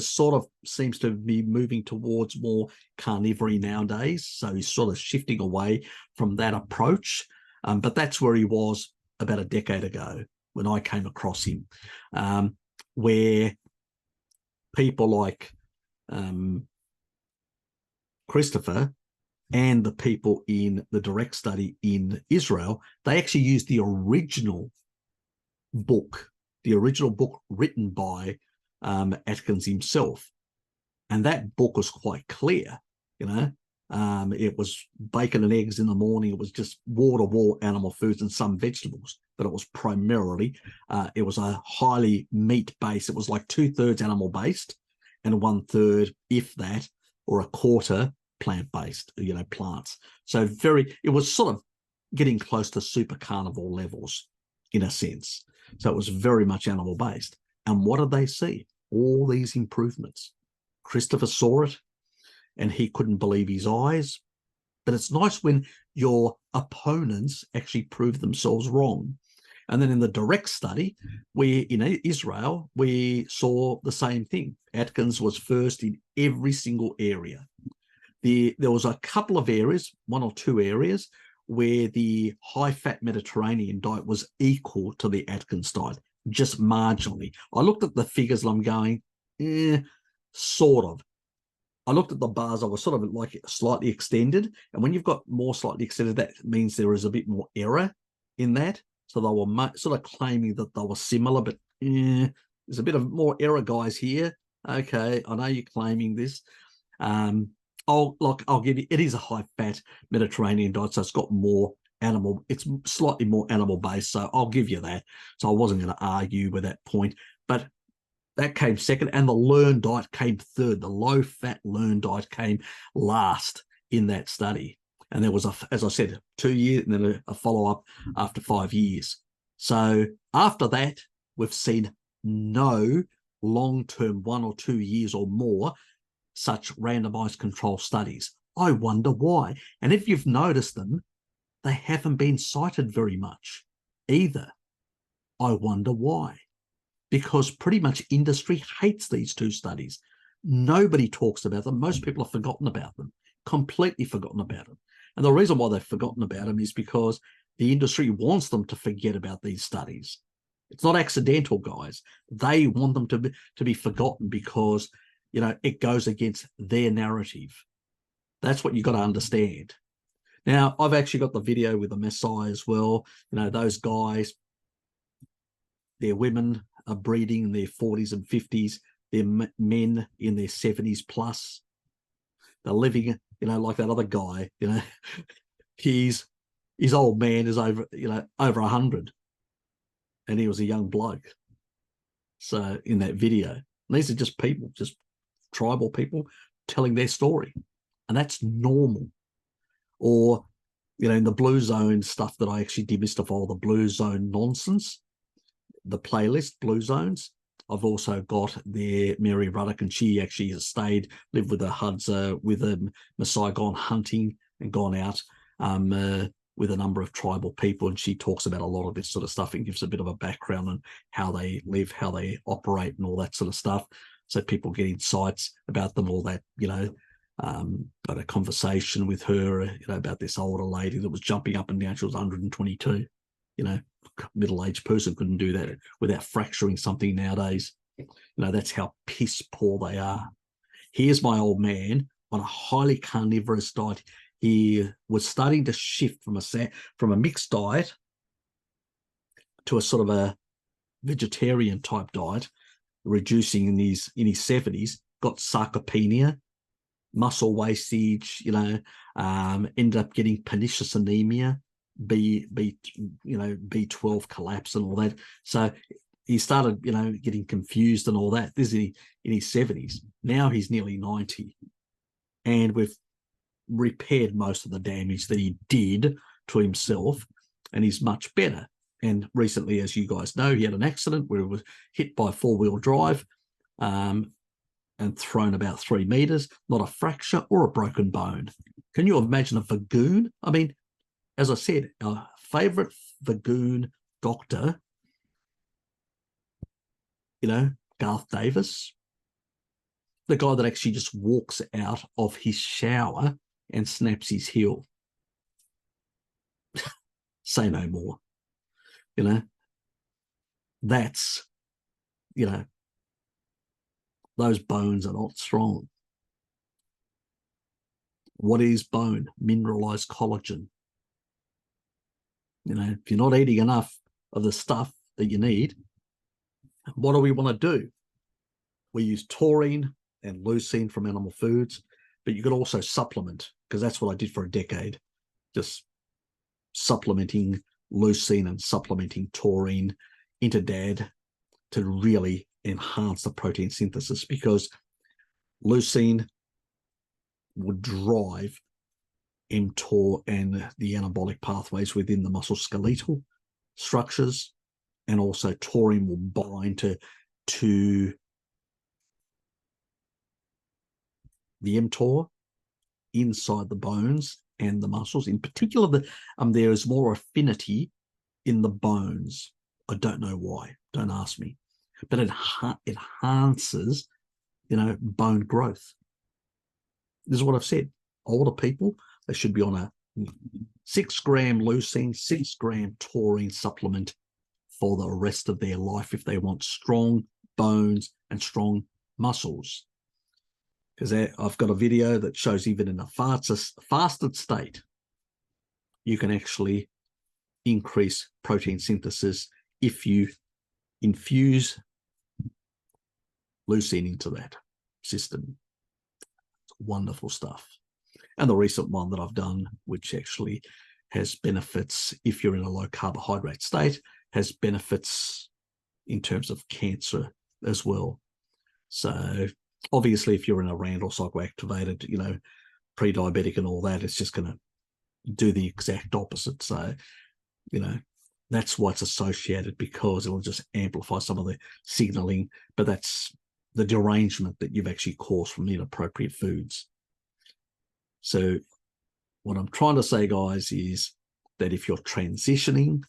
seems to be moving towards more carnivore nowadays. So he's sort of shifting away from that approach. But that's where he was about a decade ago when I came across him, where people like Christopher and the people in the direct study in Israel, they actually used the original book written by Atkins himself. And that book was quite clear, it was bacon and eggs in the morning. It was just wall-to-wall animal foods and some vegetables, but it was primarily, it was a highly meat-based. It was like 2/3 animal-based and 1/3, if that, or a quarter plant-based, plants. So it was sort of getting close to super carnivore levels in a sense. So it was very much animal-based. And what did they see? All these improvements. Christopher saw it, and he couldn't believe his eyes. But it's nice when your opponents actually prove themselves wrong. And then in the direct study, in Israel, we saw the same thing. Atkins was first in every single area. There was a couple of areas, 1 or 2 areas, where the high-fat Mediterranean diet was equal to the Atkins diet, just marginally. I looked at the figures and I'm going, sort of. I looked at the bars, I was sort of like slightly extended. And when you've got more slightly extended, that means there is a bit more error in that. So they were sort of claiming that they were similar, but there's a bit of more error, guys, here. Okay, I know you're claiming this. I'll give you, it is a high-fat Mediterranean diet, so it's got more animal, it's slightly more animal-based, so I'll give you that. So I wasn't going to argue with that point, but that came second, and the Learn diet came third. The low-fat Learn diet came last in that study. And there was, as I said, 2 years, and then a follow-up after 5 years. So after that, we've seen no long-term 1 or 2 years or more such randomized control studies. I wonder why. And if you've noticed them, they haven't been cited very much either. I wonder why. Because pretty much industry hates these 2 studies. Nobody talks about them. Most people have forgotten about them completely forgotten about them. And the reason why they've forgotten about them is because the industry wants them to forget about these studies. It's not accidental, guys. They want them to be forgotten because, you know, it goes against their narrative. That's what you've got to understand. Now, I've actually got the video with the Maasai as well. You know, those guys, their women are breeding in their 40s and 50s. Their men in their 70s plus. They're living, you know, like that other guy, you know, his old man is over, you know, over 100. And he was a young bloke. So in that video, and these are just people, just tribal people telling their story. And that's normal. Or, you know, in the Blue Zone stuff that I actually demystify, all the Blue Zone nonsense, the playlist, Blue Zones, I've also got there Mary Ruddock, and she actually has stayed, lived with her Hadza, with a Maasai, gone hunting and gone out with a number of tribal people. And she talks about a lot of this sort of stuff and gives a bit of a background on how they live, how they operate and all that sort of stuff. So people get insights about them, all that, you know. Got a conversation with her, you know, about this older lady that was jumping up and down. She was 122, you know, middle-aged person couldn't do that without fracturing something nowadays. You know, that's how piss poor they are. Here's my old man on a highly carnivorous diet. He was starting to shift from a mixed diet to a sort of a vegetarian type diet, reducing in his 70s, got sarcopenia, muscle wastage, you know, ended up getting pernicious anemia, B12 collapse and all that. So he started, you know, getting confused and all that. This is in his 70s. Now he's nearly 90. And we've repaired most of the damage that he did to himself, and he's much better. And recently, as you guys know, he had an accident where he was hit by four-wheel drive and thrown about 3 meters, not a fracture or a broken bone. Can you imagine a Vagoon? I mean, as I said, our favorite Vagoon doctor, you know, Garth Davis, the guy that actually just walks out of his shower and snaps his heel. Say no more. You know, that's, you know, those bones are not strong. What is bone? Mineralized collagen. You know, if you're not eating enough of the stuff that you need, what do we want to do? We use taurine and leucine from animal foods, but you could also supplement, because that's what I did for a decade, just supplementing leucine and supplementing taurine into DAD to really enhance the protein synthesis, because leucine would drive mTOR and the anabolic pathways within the muscle skeletal structures, and also taurine will bind to the mTOR inside the bones and the muscles. In particular, there is more affinity in the bones. I don't know why. Don't ask me. But it enhances, you know, bone growth. This is what I've said. Older people, they should be on a 6 gram leucine, 6 gram taurine supplement for the rest of their life if they want strong bones and strong muscles. Because I've got a video that shows even in a fasted state, you can actually increase protein synthesis if you infuse leucine into that system. It's wonderful stuff. And the recent one that I've done, which actually has benefits if you're in a low carbohydrate state, has benefits in terms of cancer as well. So obviously, if you're in a RAND or psychoactivated, you know, pre-diabetic and all that, it's just going to do the exact opposite. So, you know, that's why it's associated, because it'll just amplify some of the signaling, but that's the derangement that you've actually caused from inappropriate foods. So what I'm trying to say, guys, is that if you're transitioning,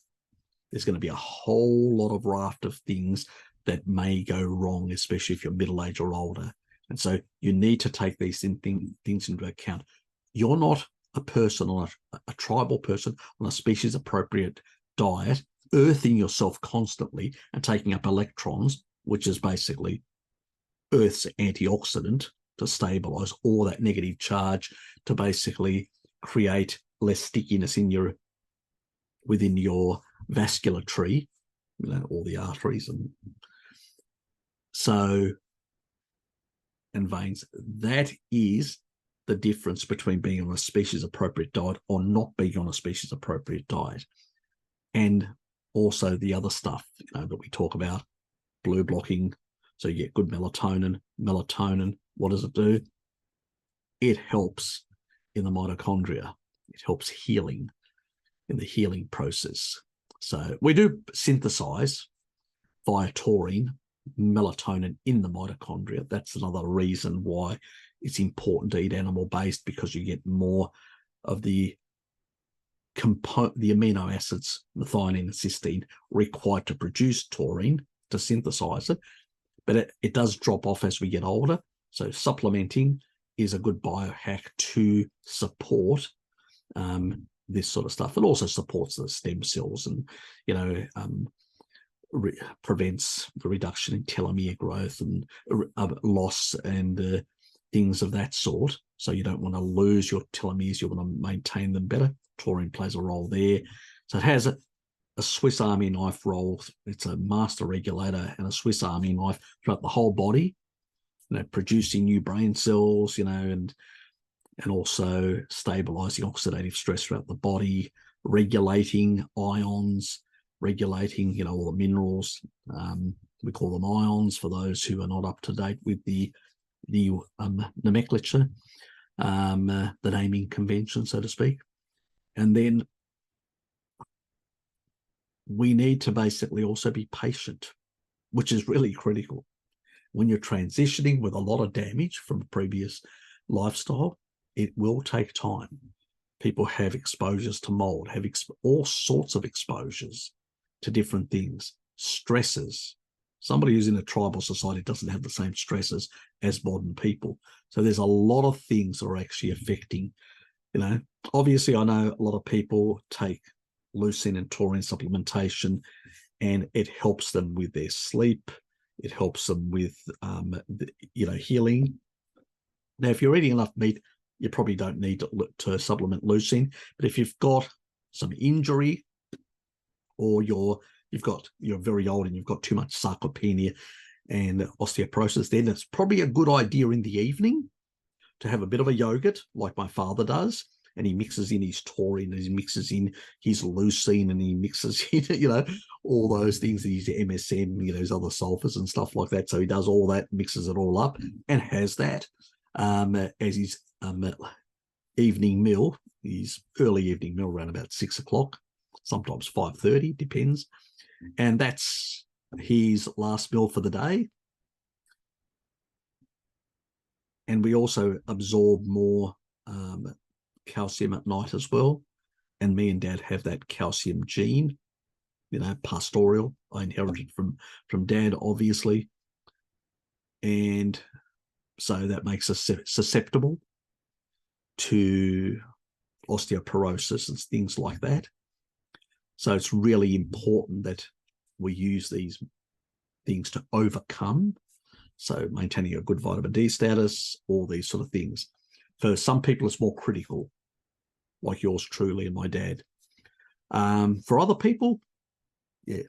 there's going to be a whole lot of raft of things that may go wrong, especially if you're middle-aged or older. And so you need to take these things into account. you're not a person on a tribal person on a species appropriate diet, earthing yourself constantly and taking up electrons, which is basically Earth's antioxidant to stabilize all that negative charge to basically create less stickiness within your vascular tree, all the arteries and veins. That is the difference between being on a species appropriate diet or not being on a species appropriate diet. And also the other stuff that we talk about, blue blocking, so you get good melatonin. Melatonin, what does it do? It helps in the mitochondria. It helps healing in the healing process. So we do synthesize via taurine melatonin in the mitochondria. That's another reason why it's important to eat animal-based, because you get more of the amino acids, methionine and cysteine, required to produce taurine to synthesize it. But it does drop off as we get older. So supplementing is a good biohack to support this sort of stuff. It also supports the stem cells and, prevents the reduction in telomere growth and loss and things of that sort. So you don't want to lose your telomeres. You want to maintain them better. Taurine plays a role there. So it has a Swiss Army knife role. It's a master regulator and a Swiss Army knife throughout the whole body, producing new brain cells, and also stabilizing oxidative stress throughout the body, regulating ions, regulating, all the minerals. We call them ions for those who are not up to date with the nomenclature, the naming convention, so to speak. And then we need to basically also be patient, which is really critical. When you're transitioning with a lot of damage from a previous lifestyle, it will take time. People have exposures to mold, have all sorts of exposures to different things, stresses. Somebody who's in a tribal society doesn't have the same stresses as modern people. So there's a lot of things that are actually affecting, Obviously, I know a lot of people take leucine and taurine supplementation, and it helps them with their sleep. It helps them with, healing. Now, if you're eating enough meat, you probably don't need to supplement leucine. But if you've got some injury, or you're very old and you've got too much sarcopenia and osteoporosis, then it's probably a good idea in the evening to have a bit of a yogurt, like my father does, and he mixes in his taurine, and he mixes in his leucine, and he mixes in, all those things, his MSM, his other sulfurs and stuff like that. So he does all that, mixes it all up, and has that as his evening meal, his early evening meal around about 6 o'clock, sometimes 5:30, depends. And that's his last meal for the day. And we also absorb more calcium at night as well. And me and Dad have that calcium gene, pastoral. I inherited from Dad, obviously. And so that makes us susceptible to osteoporosis and things like that. So it's really important that we use these things to overcome. So maintaining a good vitamin D status, all these sort of things. For some people, it's more critical, like yours truly and my dad. For other people, yeah.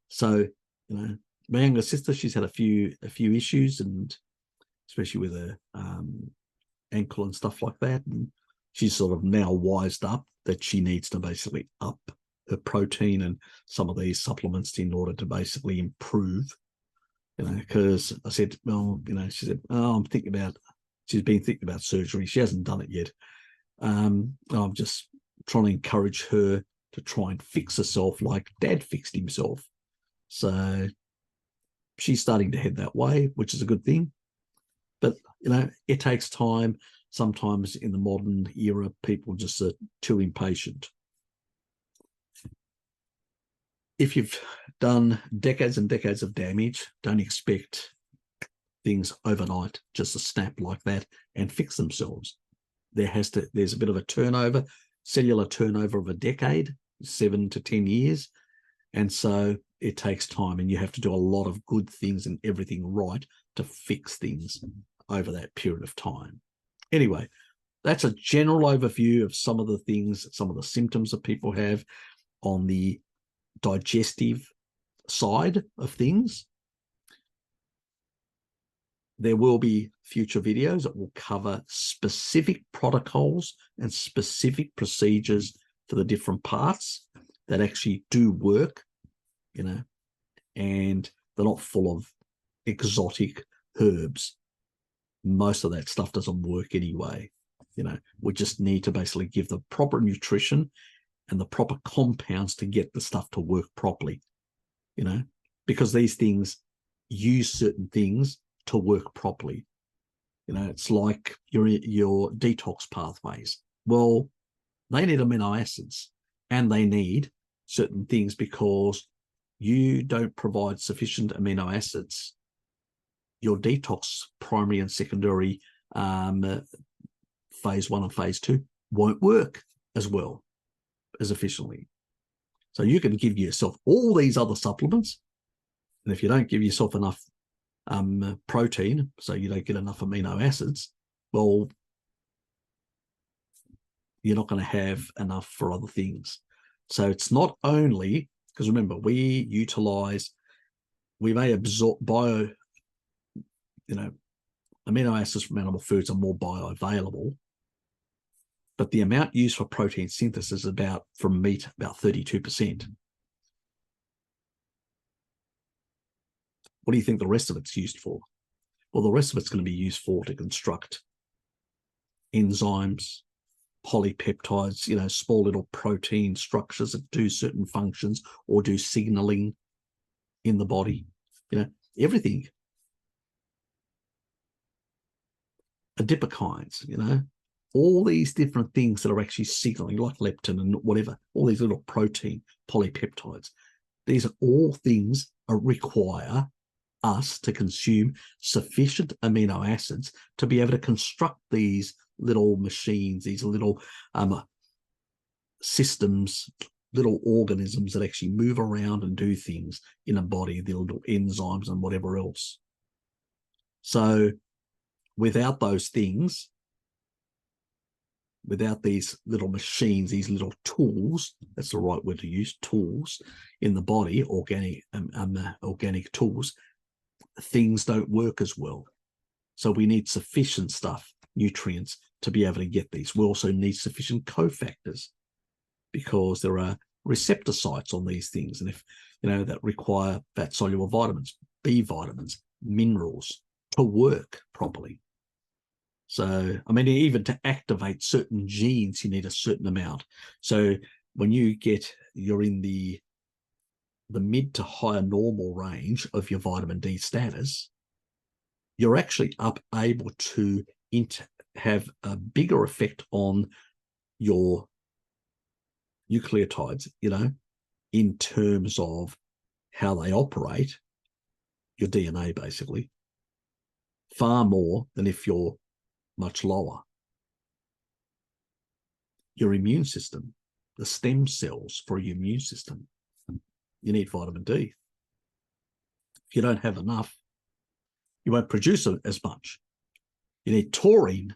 So, my younger sister, she's had a few issues, and especially with her ankle and stuff like that. And she's sort of now wised up that she needs to basically up her protein and some of these supplements in order to basically improve. Because I said, well, she said, oh, she's been thinking about surgery. She hasn't done it yet. I'm just trying to encourage her to try and fix herself like Dad fixed himself. So she's starting to head that way, which is a good thing. But, it takes time. Sometimes in the modern era, people just are too impatient. If you've done decades and decades of damage, don't expect things overnight just to snap like that and fix themselves. there's a bit of a turnover, cellular turnover of a decade, 7 to 10 years. And so it takes time, and you have to do a lot of good things and everything right to fix things over that period of time. Anyway, that's a general overview of some of the things, some of the symptoms that people have on the digestive side of things. There will be future videos that will cover specific protocols and specific procedures for the different parts that actually do work, you know, and they're not full of exotic herbs. Most of that stuff doesn't work anyway. You know, we just need to basically give the proper nutrition and the proper compounds to get the stuff to work properly, you know, because these things use certain things to work properly. You know, it's like your detox pathways. Well, they need amino acids and they need certain things because you don't provide sufficient amino acids. Your detox primary and secondary phase 1 and phase 2 won't work as well, as efficiently. So you can give yourself all these other supplements, and if you don't give yourself enough protein, so you don't get enough amino acids, well, you're not going to have enough for other things. So it's not only, because remember, we may absorb amino acids from animal foods are more bioavailable, but the amount used for protein synthesis is from meat, about 32%. What do you think the rest of it's used for? Well, the rest of it's going to be used to construct enzymes, polypeptides, small little protein structures that do certain functions or do signaling in the body, everything. Adipokines, all these different things that are actually signaling, like leptin and whatever, all these little protein polypeptides. These are all things that require us to consume sufficient amino acids to be able to construct these little machines, these little systems, little organisms that actually move around and do things in a body, the little enzymes and whatever else. So without those things, without these little machines, these little tools, that's the right word to use, tools in the body, organic tools, things don't work as well. So we need sufficient stuff, nutrients, to be able to get these. We also need sufficient cofactors because there are receptor sites on these things. And if, that require fat-soluble vitamins, B vitamins, minerals to work properly. So, even to activate certain genes, you need a certain amount. So when you're in the mid to higher normal range of your vitamin D status, you're actually able to have a bigger effect on your nucleotides, in terms of how they operate, your DNA basically, far more than if you're much lower. Your immune system, the stem cells for your immune system, you need vitamin D. If you don't have enough, you won't produce it as much. You need taurine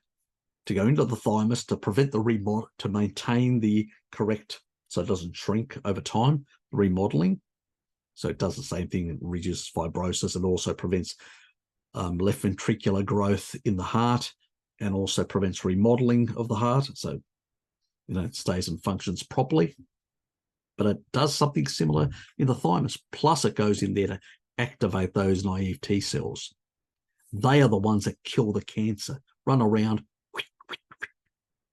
to go into the thymus to prevent to maintain the correct, so it doesn't shrink over time, remodeling. So it does the same thing, it reduces fibrosis and also prevents left ventricular growth in the heart, and also prevents remodeling of the heart. So, it stays and functions properly. But it does something similar in the thymus. Plus, it goes in there to activate those naive T cells. They are the ones that kill the cancer, run around,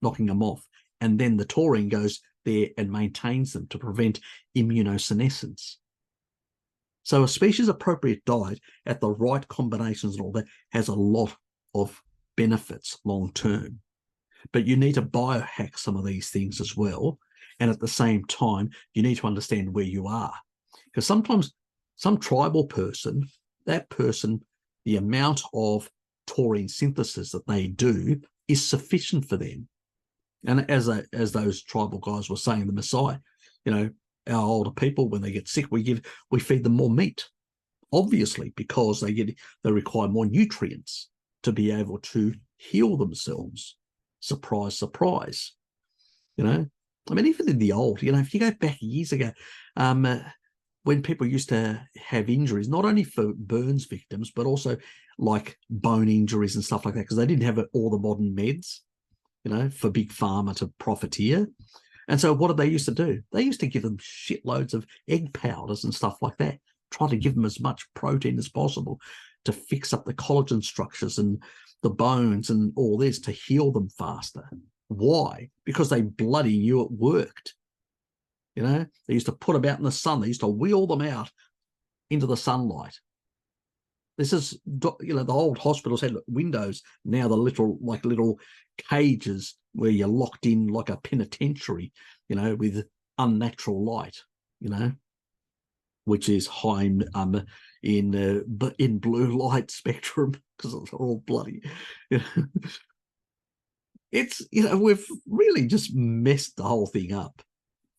knocking them off. And then the taurine goes there and maintains them to prevent immunosenescence. So a species-appropriate diet at the right combinations and all that has a lot of benefits long-term. But you need to biohack some of these things as well. And at the same time, you need to understand where you are. Because sometimes some tribal person, the amount of taurine synthesis that they do is sufficient for them. And as those tribal guys were saying, the Maasai, you know, our older people, when they get sick, we feed them more meat, obviously, because they require more nutrients to be able to heal themselves. Surprise, surprise. You know, I mean, even in the old, you know, if you go back years ago, when people used to have injuries, not only for burns victims, but also like bone injuries and stuff like that, because they didn't have all the modern meds, you know, for big pharma to profiteer. And so what did they used to do? They used to give them shitloads of egg powders and stuff like that, try to give them as much protein as possible to fix up the collagen structures and the bones and all this to heal them faster. Why? Because they bloody knew it worked. You know, they used to put them out in the sun. They used to wheel them out into the sunlight. This is, you know, the old hospitals had windows. Now the little cages where you're locked in like a penitentiary, you know, with unnatural light, you know, which is high in blue light spectrum because it's all bloody. You know. It's, you know, we've really just messed the whole thing up.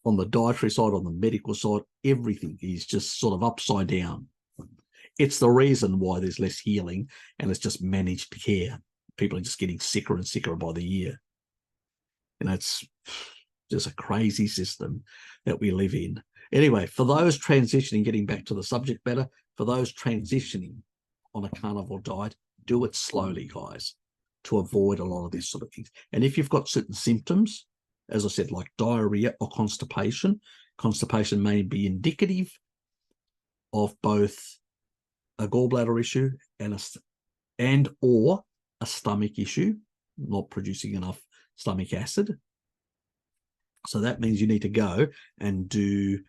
On the dietary side, on the medical side, everything is just sort of upside down. It's the reason why there's less healing and it's just managed care. People are just getting sicker and sicker by the year. And it's just a crazy system that we live in. Anyway, for those transitioning, getting back to the subject matter, for those transitioning on a carnivore diet, do it slowly, guys, to avoid a lot of these sort of things. And if you've got certain symptoms, as I said, like diarrhea or constipation may be indicative of both a gallbladder issue and or a stomach issue, not producing enough stomach acid. So that means you need to go and do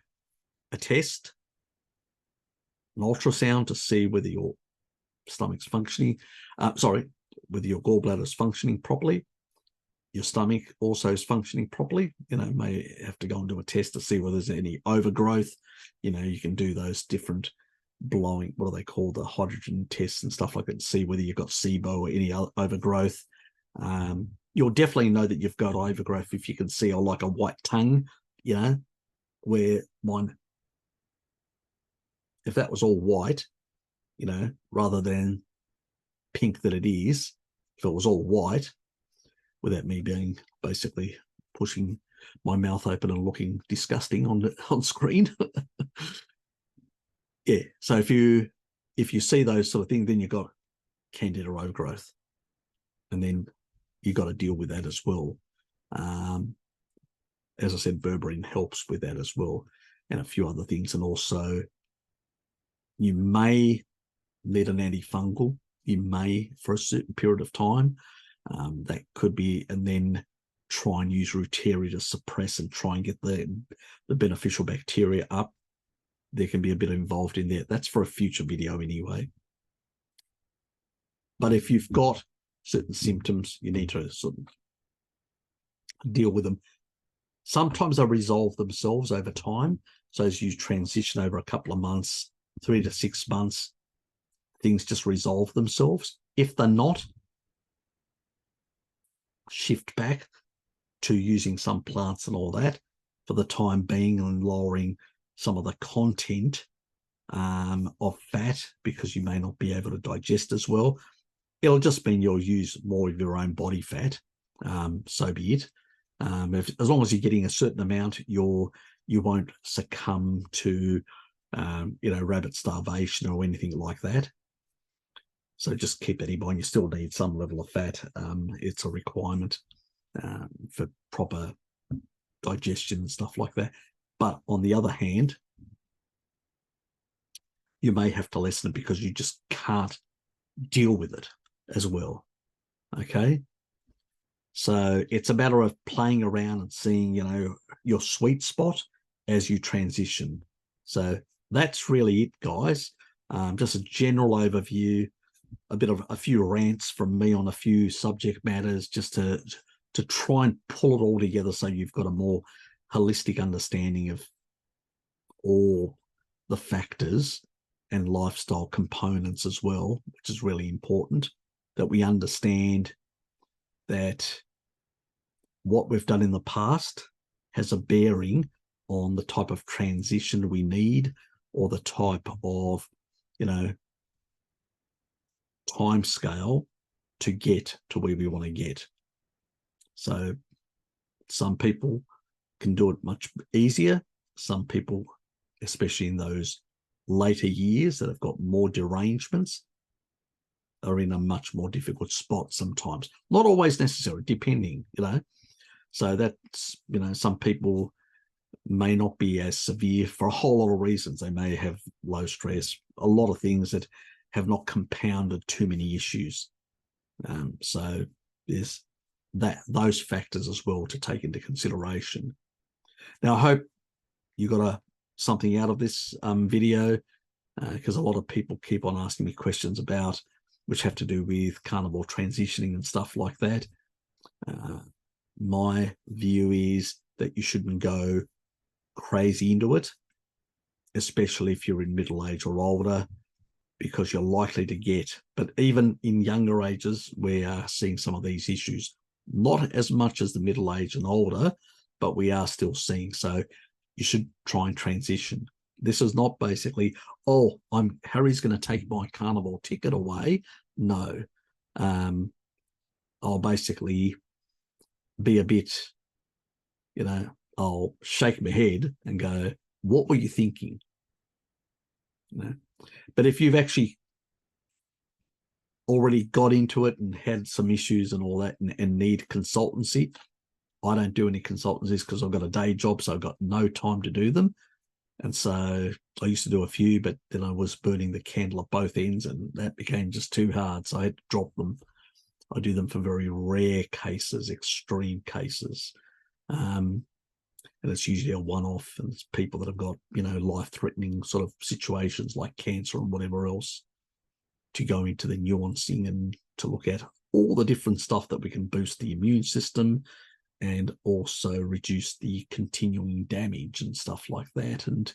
a test, an ultrasound to see whether your stomach's functioning, whether your gallbladder is functioning properly. Your stomach also is functioning properly. You know, may have to go and do a test to see whether there's any overgrowth. You know, you can do those different blowing, what do they call, the hydrogen tests and stuff like that, to see whether you've got SIBO or any other overgrowth. You'll definitely know that you've got overgrowth if you can see like a white tongue, you know, where mine, if that was all white, you know, rather than pink that it is, if it was all white, without me being basically pushing my mouth open and looking disgusting on screen. Yeah, so if you see those sort of things, then you've got candida overgrowth, and then you've got to deal with that as well. As I said, berberine helps with that as well, and a few other things. And also, you may need an antifungal. You may, for a certain period of time, that could be, and then try and use Ruteria to suppress and try and get the beneficial bacteria up. There can be a bit involved in there. That's for a future video anyway. But if you've got certain symptoms, you need to sort of deal with them. Sometimes they resolve themselves over time. So as you transition over a couple of months, 3 to 6 months, things just resolve themselves. If they're not, shift back to using some plants and all that for the time being, and lowering some of the content of fat, because you may not be able to digest as well. It'll just mean you'll use more of your own body fat. So be it. As long as you're getting a certain amount, you won't succumb to rabbit starvation or anything like that. So just keep that in mind. You still need some level of fat. It's a requirement for proper digestion and stuff like that. But on the other hand, you may have to lessen it because you just can't deal with it as well. Okay? So it's a matter of playing around and seeing, your sweet spot as you transition. So that's really it, guys. Just a general overview, a few rants from me on a few subject matters, just to try and pull it all together so you've got a more holistic understanding of all the factors and lifestyle components as well, which is really important, that we understand that what we've done in the past has a bearing on the type of transition we need, or the type of, time scale to get to where we want to get. So some people can do it much easier. Some people, especially in those later years that have got more derangements, are in a much more difficult spot sometimes. Not always necessary, depending, So that's, some people may not be as severe for a whole lot of reasons. They may have low stress, a lot of things that have not compounded too many issues. So there's those factors as well to take into consideration. Now, I hope you got something out of this video, because a lot of people keep on asking me questions about, which have to do with carnivore transitioning and stuff like that. My view is that you shouldn't go crazy into it, especially if you're in middle age or older, because you're likely to get, but even in younger ages, we are seeing some of these issues, not as much as the middle age and older, but we are still seeing. So you should try and transition. This is not basically, oh, Harry's going to take my carnivore ticket away. No. I'll basically be a bit, I'll shake my head and go, what were you thinking? But if you've actually already got into it and had some issues and all that, and need consultancy, I don't do any consultancies because I've got a day job, so I've got no time to do them. And so I used to do a few, but then I was burning the candle at both ends, and that became just too hard. So I had to drop them. I do them for very rare cases, extreme cases. And it's usually a one-off, and it's people that have got, life-threatening sort of situations like cancer and whatever else, to go into the nuancing and to look at all the different stuff that we can boost the immune system and also reduce the continuing damage and stuff like that. And,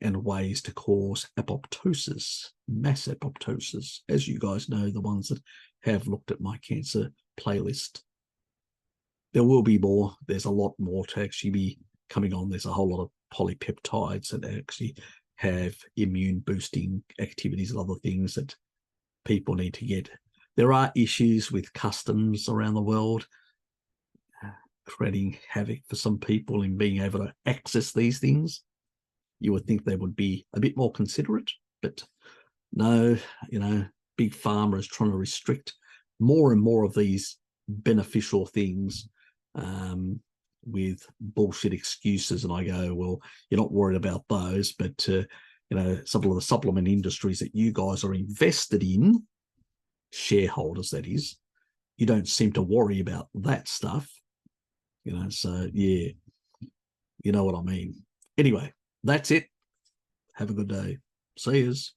and ways to cause apoptosis, mass apoptosis, as you guys know, the ones that have looked at my cancer playlist. There will be more. There's a lot more to actually be coming on. There's a whole lot of polypeptides that actually have immune boosting activities and other things that people need to get. There are issues with customs around the world, creating havoc for some people in being able to access these things. You would think they would be a bit more considerate, but no, big pharma is trying to restrict more and more of these beneficial things with bullshit excuses. And I go, well, you're not worried about those, but some of the supplement industries that you guys are invested in, shareholders that is, you don't seem to worry about that stuff. So yeah, you know what I mean. Anyway, that's it. Have a good day. See yous.